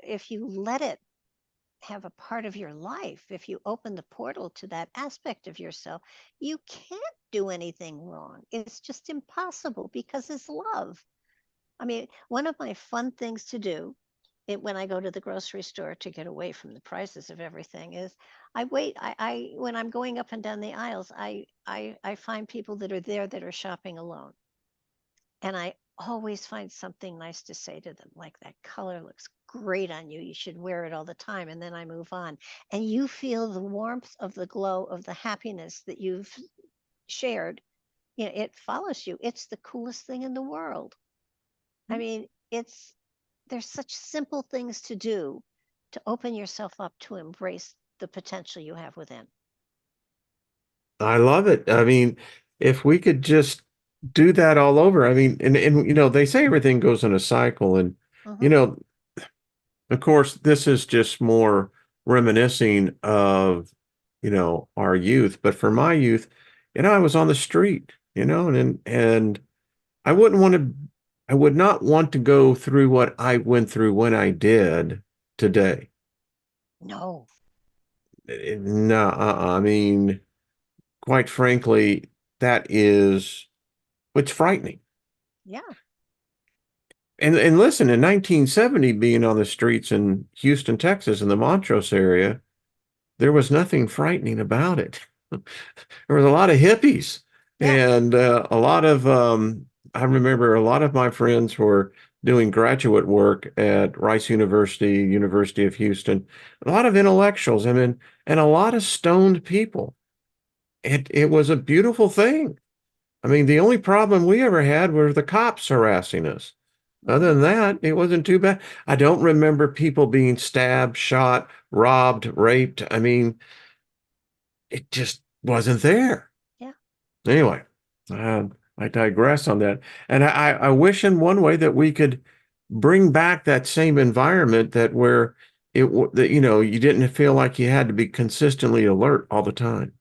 if you let it have a part of your life, if you open the portal to that aspect of yourself, you can't do anything wrong. It's just impossible because it's love. I mean, one of my fun things to do when I go to the grocery store to get away from the prices of everything is I wait. When I'm going up and down the aisles, I find people that are there that are shopping alone, and I always find something nice to say to them, like that color looks great on you. You should wear it all the time. And then I move on, and you feel the warmth of the glow of the happiness that you've shared. It follows you. It's the coolest thing in the world. I mean, there's such simple things to do to open yourself up to embrace the potential you have within. I love it. I mean, if we could just do that all over, I mean, and they say everything goes in a cycle, and you Hmm. know, of course, this is just more reminiscing of, our youth. But for my youth, I was on the street, and I wouldn't want to, I would not want to go through what I went through when I did today. No. No, I mean, quite frankly, that is, it's frightening. Yeah. And listen, in 1970, being on the streets in Houston, Texas, in the Montrose area, there was nothing frightening about it. There was a lot of hippies Yeah. and a lot of, I remember a lot of my friends were doing graduate work at Rice University, University of Houston, a lot of intellectuals, I mean, and a lot of stoned people. It was a beautiful thing. I mean, the only problem we ever had were the cops harassing us. Other Hmm. than that, it wasn't too bad. I don't remember people being stabbed, shot, robbed, raped. I mean, it just wasn't there. Yeah. Anyway, I digress on that. And I wish in one way that we could bring back that same environment where that you didn't feel like you had to be consistently alert all the time.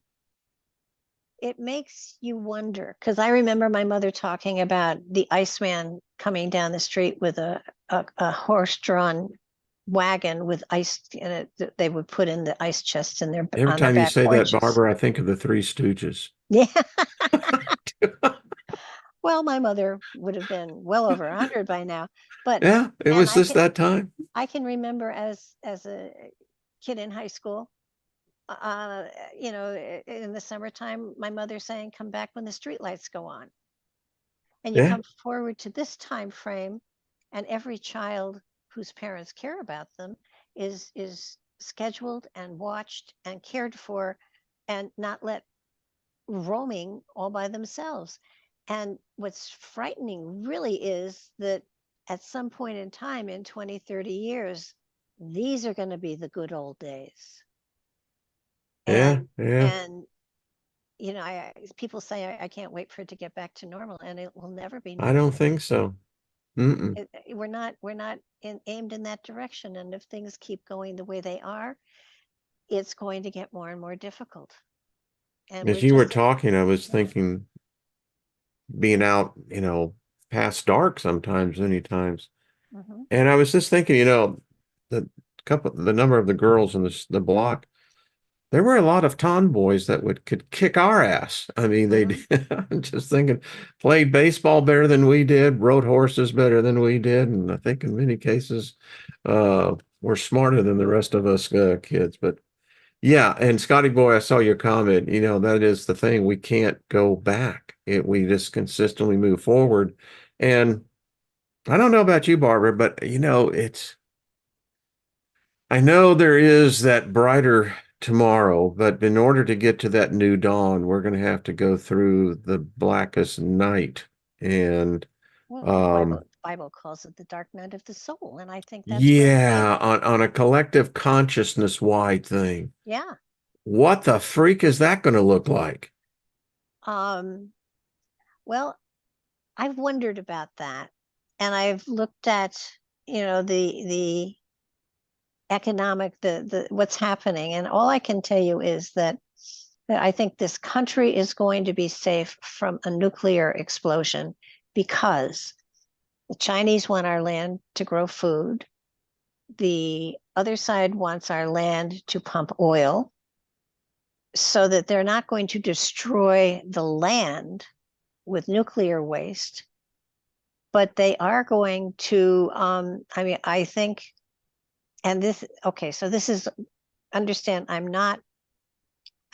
It makes you wonder because I remember my mother talking about the Iceman coming down the street with a horse-drawn wagon with ice in it that they would put in the ice chests in Every on their time you back say that, porches. Barbara, I think of the Three Stooges. Yeah. Well, my mother would have been well over 100 by now, but Yeah, it and was just that time. I can remember as a kid in high school, uh, in the summertime, my mother saying, "Come back when the street lights go on." And you Yeah, come forward to this time frame, and every child whose parents care about them is scheduled and watched and cared for, and not let roaming all by themselves. And what's frightening really is that at some point in time in 20, 30 years, these are going to be the good old days. yeah, And yeah. and people say I can't wait for it to get back to normal, and it will never be I don't normal. think so. Mm-mm. We're not aimed in that direction, and if things keep going the way they are, it's going to get more and more difficult. And we're As you were just talking, I was yeah. thinking being out, past dark sometimes, many times. Hmm. And I was just thinking, the the number of the girls in the block, there were a lot of tomboys that could kick our ass. I mean, they Hmm. did. I'm just thinking, played baseball better than we did, rode horses better than we did, and I think in many cases, were smarter than the rest of us kids. But yeah, and Scotty boy, I saw your comment. That is the thing. We can't go back. We just consistently move forward. And I don't know about you, Barbara, but I know there is that brighter tomorrow, but in order to get to that new dawn, we're going to have to go through the blackest night. And Well, um, the Bible calls it the dark night of the soul, and I think that's where we're yeah, headed. on a collective consciousness wide thing. Yeah. What the freak is that going to look like? Um, well, I've wondered about that, and I've looked at, the economic, the what's happening, and all I can tell you is that I think this country is going to be safe from a nuclear explosion because the Chinese want our land to grow food. The other side wants our land to pump oil so that they're not going to destroy the land with nuclear waste, but they are going to, I think, and this, okay, so this is, understand, I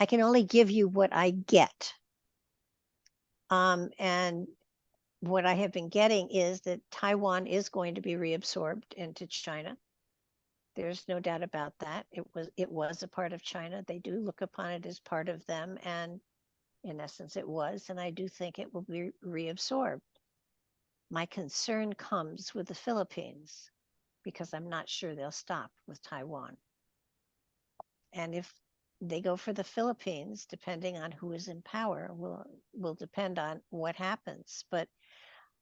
can only give you what I get. And what I have been getting is that Taiwan is going to be reabsorbed into China. There's no doubt about that. It was a part of China. They do look upon it as part of them, and in essence, it was. And I do think it will be reabsorbed. My concern comes with the Philippines because I'm not sure they'll stop with Taiwan. And if they go for the Philippines, depending on who is in power, will depend on what happens. But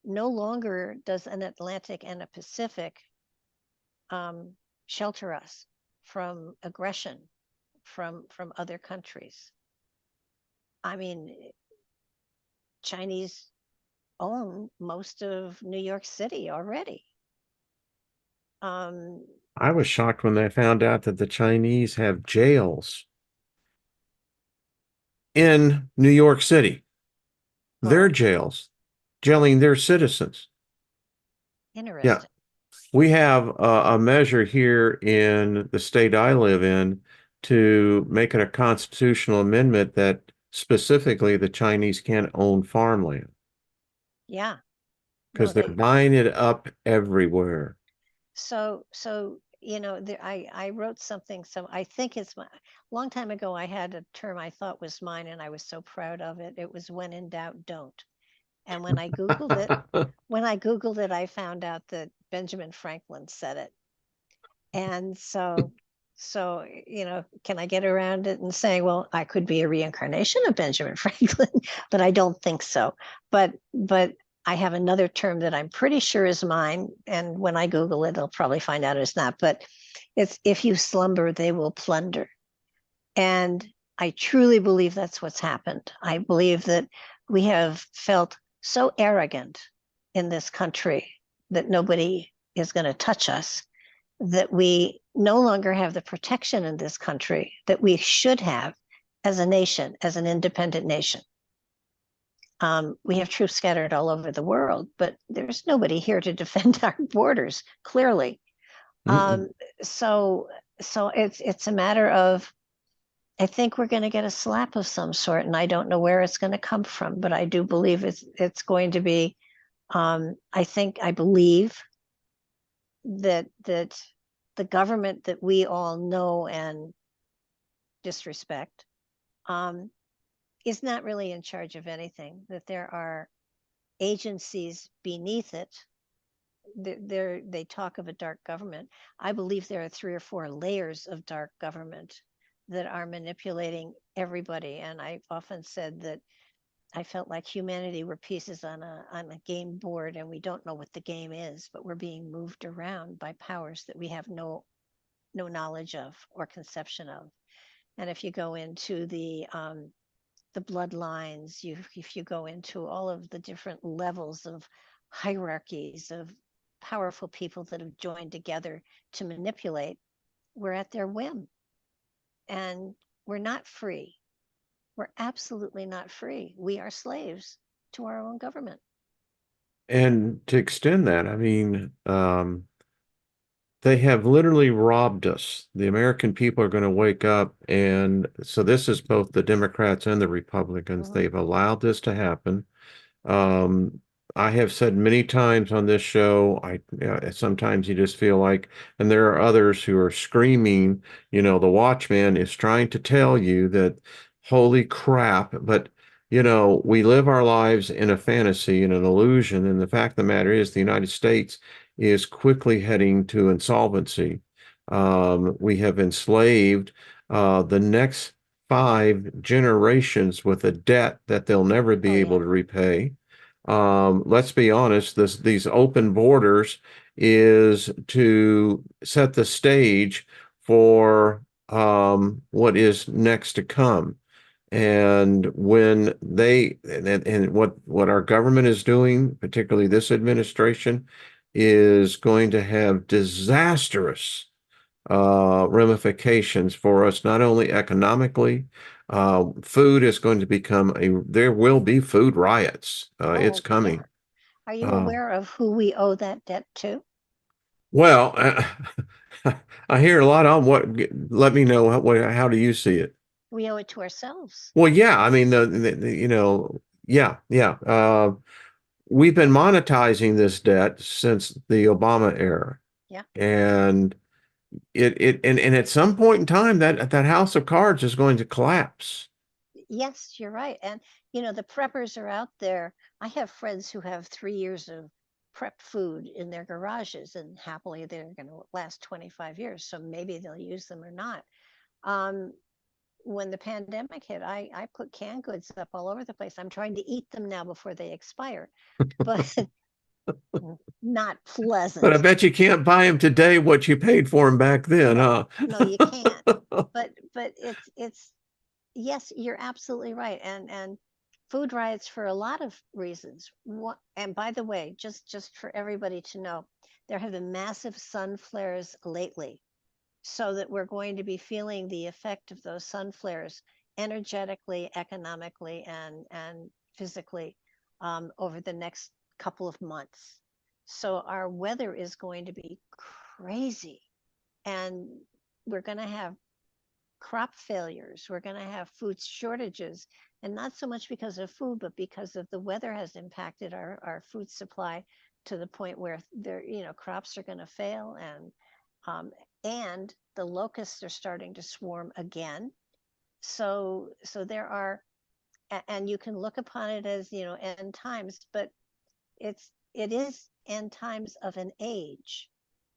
no longer does an Atlantic and a Pacific shelter us from aggression from other countries. I mean, Chinese own most of New York City already. Um, I was shocked when they found out that the Chinese have jails in New York City. Their oh, jails, jailing their citizens. Yeah, interesting. we have a measure here in the state I live in to make it a constitutional amendment that specifically the Chinese can't own farmland Yeah, no, because they're they. buying it up everywhere. So I wrote something. So I think it's my. Long time ago, I had a term I thought was mine, and I was so proud of it. It was "when in doubt, don't." And when I Googled it, I found out that Benjamin Franklin said it. And can I get around it and say, well, I could be a reincarnation of Benjamin Franklin, but I don't think so. But I have another term that I'm pretty sure is mine, and when I Google it, I'll probably find out it's not. But it's if you slumber, they will plunder. And I truly believe that's what's happened. I believe that we have felt so arrogant in this country that nobody is going to touch us, that we no longer have the protection in this country that we should have as a nation, as an independent nation. We have troops scattered all over the world, but there's nobody here to defend our borders, clearly. Mm-mm. Um, so so it's a matter of, I think we're going to get a slap of some sort, and I don't know where it's going to come from, but I do believe it's going to be. I believe that the government that we all know and disrespect um, is not really in charge of anything. That there are agencies beneath it. They talk of a dark government. I believe there are 3 or 4 layers of dark government that are manipulating everybody. And I've often said that I felt like humanity were pieces on a game board, and we don't know what the game is, but we're being moved around by powers that we have no knowledge of or conception of. And if you go into the bloodlines, if you go into all of the different levels of hierarchies of powerful people that have joined together to manipulate, we're at their whim, and we're not free. We're absolutely not free. We are slaves to our own government. And to extend that, I mean, they have literally robbed us. The American people are going to wake up. And so this is both the Democrats and the Republicans. Mhm. They've allowed this to happen. Um, I have said many times on this show, sometimes you just feel like, and there are others who are screaming, the Watchman is trying to tell you that, holy crap, but we live our lives in a fantasy and an illusion. And the fact of the matter is, the United States is quickly heading to insolvency. We have enslaved the next 5 generations with a debt that they'll never be Oh able yeah. to repay. Let's be honest, these open borders is to set the stage for what is next to come. And when and what our government is doing, particularly this administration, is going to have disastrous ramifications for us, not only economically. Food is going to become there will be food riots. It's Oh yeah. coming. Are you Uh, aware of who we owe that debt to? well, I hear a lot on let me know how do you see it? We owe it to ourselves. Well, yeah, I mean, yeah, yeah. We've been monetizing this debt since the Obama era. Yeah. And and at some point in time that house of cards is going to collapse. Yes, you're right. And the preppers are out there. I have friends who have 3 years of prep food in their garages, and happily they're going to last 25 years. So maybe they'll use them or not. Um, when the pandemic hit, I put canned goods up all over the place. I'm trying to eat them now before they expire, but not But I pleasant. bet you can't buy them today what you paid for them back then, No, huh? no, you can't. But it's yes, you're absolutely right. And food riots for a lot of reasons. And by the way, just for everybody to know, there have been massive sun flares lately, so that we're going to be feeling the effect of those sun flares energetically, economically, and physically over the next couple of months. So our weather is going to be crazy, and we're going to have crop failures. We're going to have food shortages, and not so much because of food, but because of the weather has impacted our food supply to the point where crops are going to fail, um, and the locusts are starting to swarm again. So there are, and you can look upon it as end times, but it is end times of an age,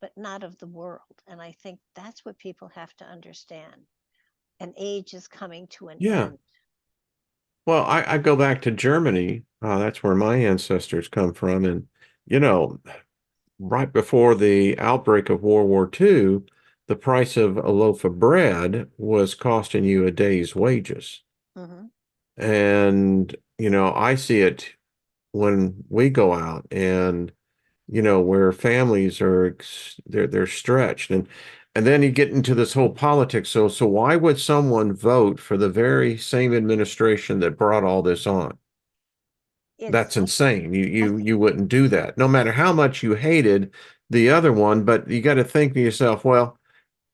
but not of the world. And I think that's what people have to understand. An age is coming to an Yeah. end. Well, I go back to Germany. That's where my ancestors come from. And, you know, right before the outbreak of World War II, the price of a loaf of bread was costing you a day's wages. Mm-hmm. And, I see it when we go out and where families they're stretched, and then you get into this whole politics. So why would someone vote for the very same administration that brought all this on? It's That's insane. You I you think you wouldn't do that, no matter how much you hated the other one. But you got to think to yourself, well,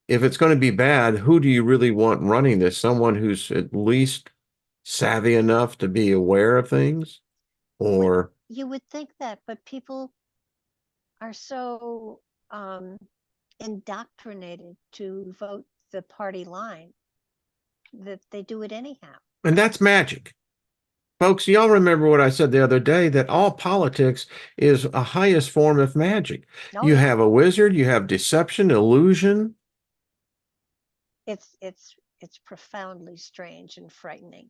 if it's going to be bad, who do you really want running this? Someone who's at least savvy enough to be aware of things, well, or you would think that, but people are so um, indoctrinated to vote the party line that they do it anyhow. and that's magic. Folks, y'all remember what I said the other day that all politics is a highest form of magic. Oh You yeah, have a wizard, you have deception, illusion. it's profoundly strange and frightening,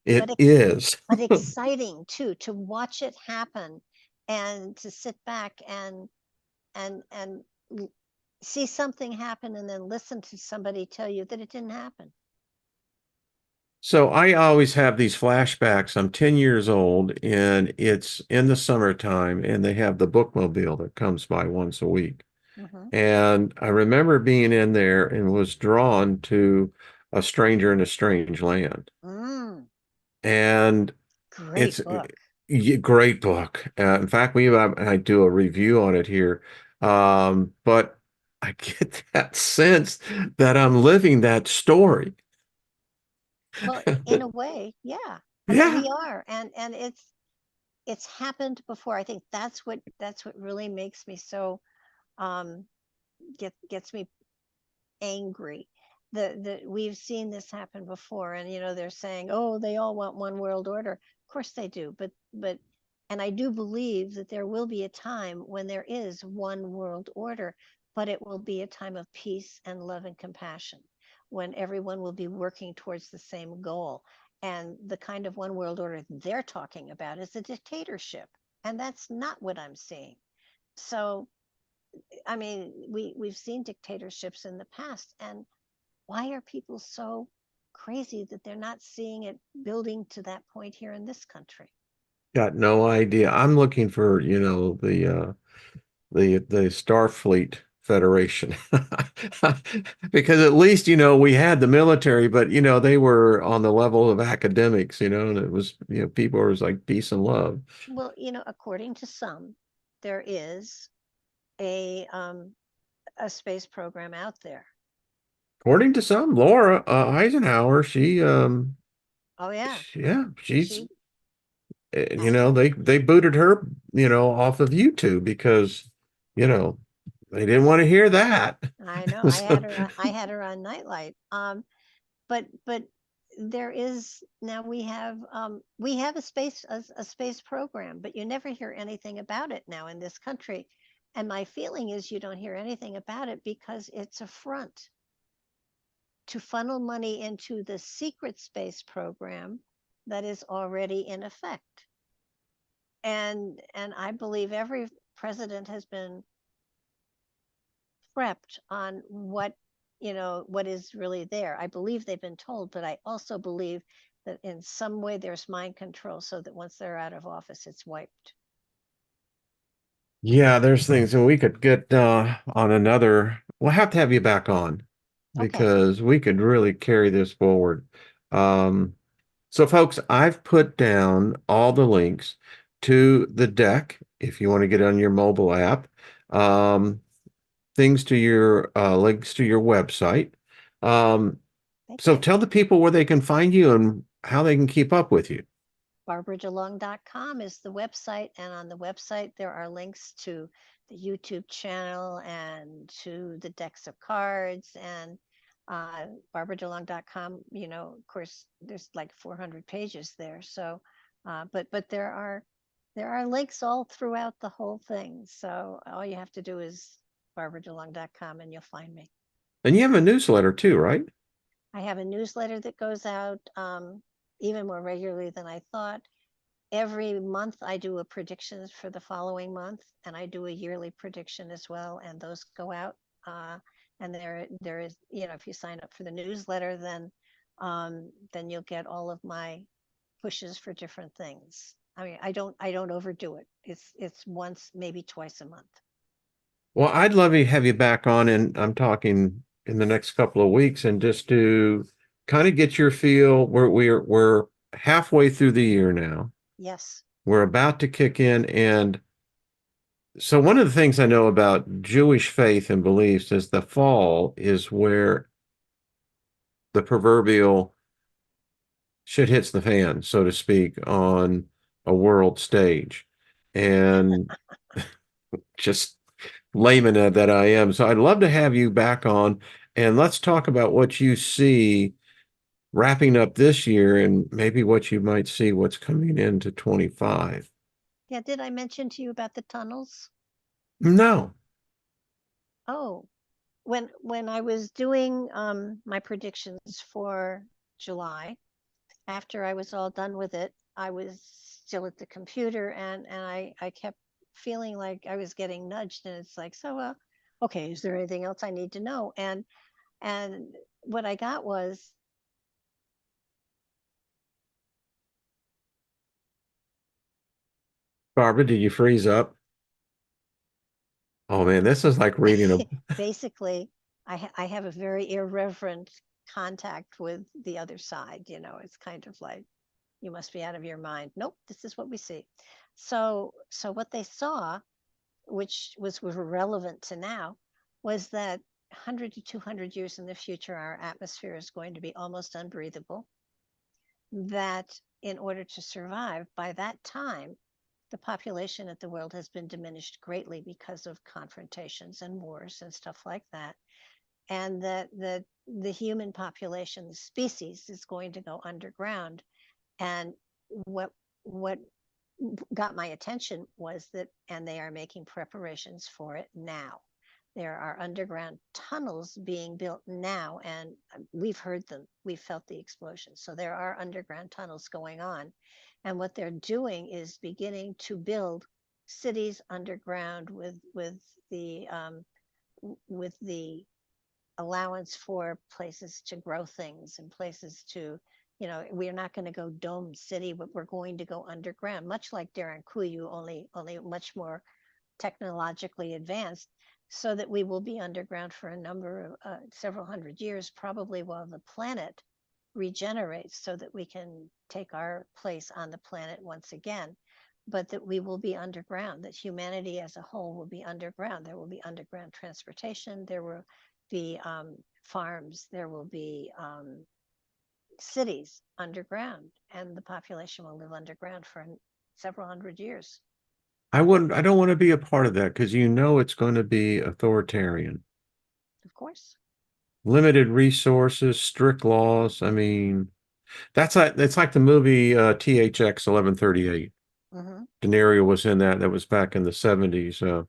but It is. exciting too to watch it happen, and to sit back and see something happen, and then listen to somebody tell you that it didn't happen. So I always have these flashbacks. I'm 10 years old and it's in the summertime and they have the bookmobile that comes by once a week. Mm-hmm. And I remember being in there and was drawn to A Stranger in a Strange Land. Mm, And it's great book. a great book. In fact, I do a review on it here. But I get that sense that I'm living that story. Well, in a way, yeah. I mean, Yeah. we are, and it's. it's happened before. I think that's what really makes me so um gets me angry. The we've seen this happen before, and they're saying, oh, they all want one world order. Of course they do, but and I do believe that there will be a time when there is one world order, but it will be a time of peace and love and compassion, when everyone will be working towards the same goal. And the kind of one world order they're talking about is a dictatorship, and that's not what I'm seeing. So I mean, we've seen dictatorships in the past, and why are people so crazy that they're not seeing it building to that point here in this country? Got no idea. I'm looking for, the Starfleet Federation. Because at least, we had the military, but they were on the level of academics, and it was, people was like peace and love. Well, according to some, there is a a space program out there. According to some, Laura Eisenhower, Oh yeah, yeah, she's, she I they booted her, off of YouTube because, you know, they didn't want to hear that. I know. So, I had her on Nightlight. But there is now we have a space program, but you never hear anything about it now in this country. And my feeling is you don't hear anything about it because it's a front to funnel money into the secret space program that is already in effect. And I believe every president has been prepped on what is really there. I believe they've been told, but I also believe that in some way there's mind control so that once they're out of office, it's wiped. yeah, there's things, and we could get on another. We'll have to have you back on Okay. because we could really carry this forward. Um, so, folks, I've put down all the links to the deck if you want to get on your mobile app. Um, things to your links to your website. Um, Thank so you. tell the people where they can find you and how they can keep up with you. BarbaraDeLong.com is the website, and on the website there are links to the YouTube channel and to the decks of cards. And BarbaraDeLong.com, of course, there's like 400 pages there. So, but there are links all throughout the whole thing. So all you have to do is BarbaraDeLong.com, and you'll find me. And you have a newsletter too, right? I have a newsletter that goes out even more regularly than I thought. Every month I do a predictions for the following month, and I do a yearly prediction as well, and those go out. And there is, if you sign up for the newsletter, then you'll get all of my pushes for different things. I mean, I don't overdo it. It's once, maybe twice a month. Well, I'd love to have you back on, and I'm talking in the next couple of weeks, and just to kind of get your feel. We're halfway through the year now. Yes. We're about to kick in, and so one of the things I know about Jewish faith and beliefs is the fall is where the proverbial shit hits the fan, so to speak, on a world stage. And just layman that I am. So I'd love to have you back on and let's talk about what you see wrapping up this year and maybe what you might see what's coming into 25. Yeah. Did I mention to you about the tunnels? No. Oh, when I was doing my predictions for July, after I was all done with it, I was still at the computer, and I kept feeling like I was getting nudged, and it's like, so okay, is there anything else I need to know? And what I got was Barbara, did you freeze up? Oh man, this is like reading a basically I have a very irreverent contact with the other side. It's kind of like, you must be out of your mind. Nope, this is what we see. So what they saw, which was relevant to now, was that 100 to 200 years in the future, our atmosphere is going to be almost unbreathable. That in order to survive by that time, the population of the world has been diminished greatly because of confrontations and wars and stuff like that. And that the human population, the species, is going to go underground. And what got my attention was that, and they are making preparations for it now. There are underground tunnels being built now, and we've heard them, we've felt the explosions. So there are underground tunnels going on. And what they're doing is beginning to build cities underground with the allowance for places to grow things and places to, we're not going to go dome city, but we're going to go underground, much like Kuyu, only much more technologically advanced, so that we will be underground for a number of several hundred years, probably while the planet regenerates, so that we can take our place on the planet once again. But that we will be underground, that humanity as a whole will be underground. There will be underground transportation. There will be farms. There will be cities underground, and the population will live underground for several hundred years. I don't want to be a part of that because it's going to be authoritarian. Of course. Limited resources, strict laws. I mean, it's like the movie THX 1138. Mm-hmm. De Niro was in that. That was back in the 70s.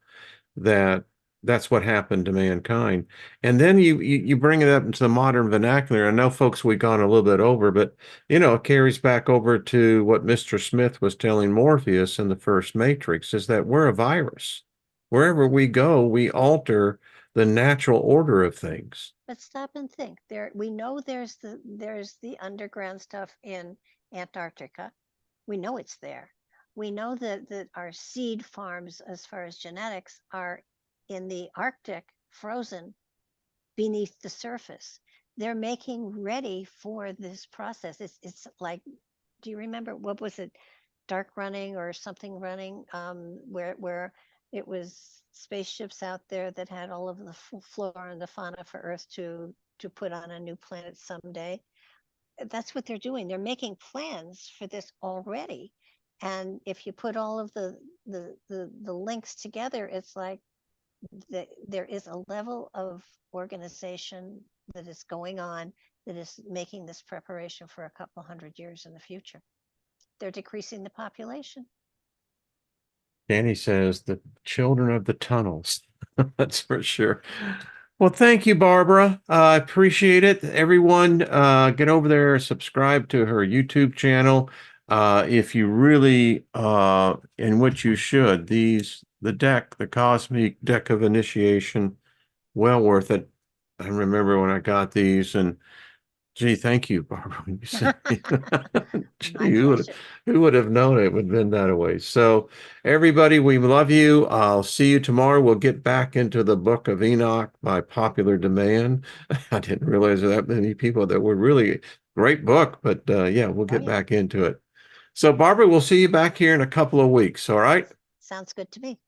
That's what happened to mankind. And then you bring it up into the modern vernacular. I know, folks, we've gone a little bit over, but it carries back over to what Mr. Smith was telling Morpheus in the first Matrix, is that we're a virus. Wherever we go, we alter the natural order of things. But stop and think. We know there's the underground stuff in Antarctica. We know it's there. We know that our seed farms, as far as genetics, are in the Arctic, frozen beneath the surface. They're making ready for this process. It's like, do you remember, what was it, Dark Running or something running, where it was spaceships out there that had all of the flora and the fauna for Earth to put on a new planet someday. That's what they're doing. They're making plans for this already. And if you put all of the links together, it's like there is a level of organization that is going on that is making this preparation for a couple hundred years in the future. They're decreasing the population. Danny says the children of the tunnels. That's for sure. Well, thank you, Barbara. I appreciate it. Everyone, get over there, subscribe to her YouTube channel. If you really, and what you should, the Cosmic Deck of Initiation, well worth it. I remember when I got these, and gee, thank you, Barbara. You said, gee, who would have known it would have been that way? So, everybody, we love you. I'll see you tomorrow. We'll get back into the Book of Enoch by popular demand. I didn't realize that many people that were really great book, but yeah, we'll get back into it. So, Barbara, we'll see you back here in a couple of weeks. All right. Sounds good to me.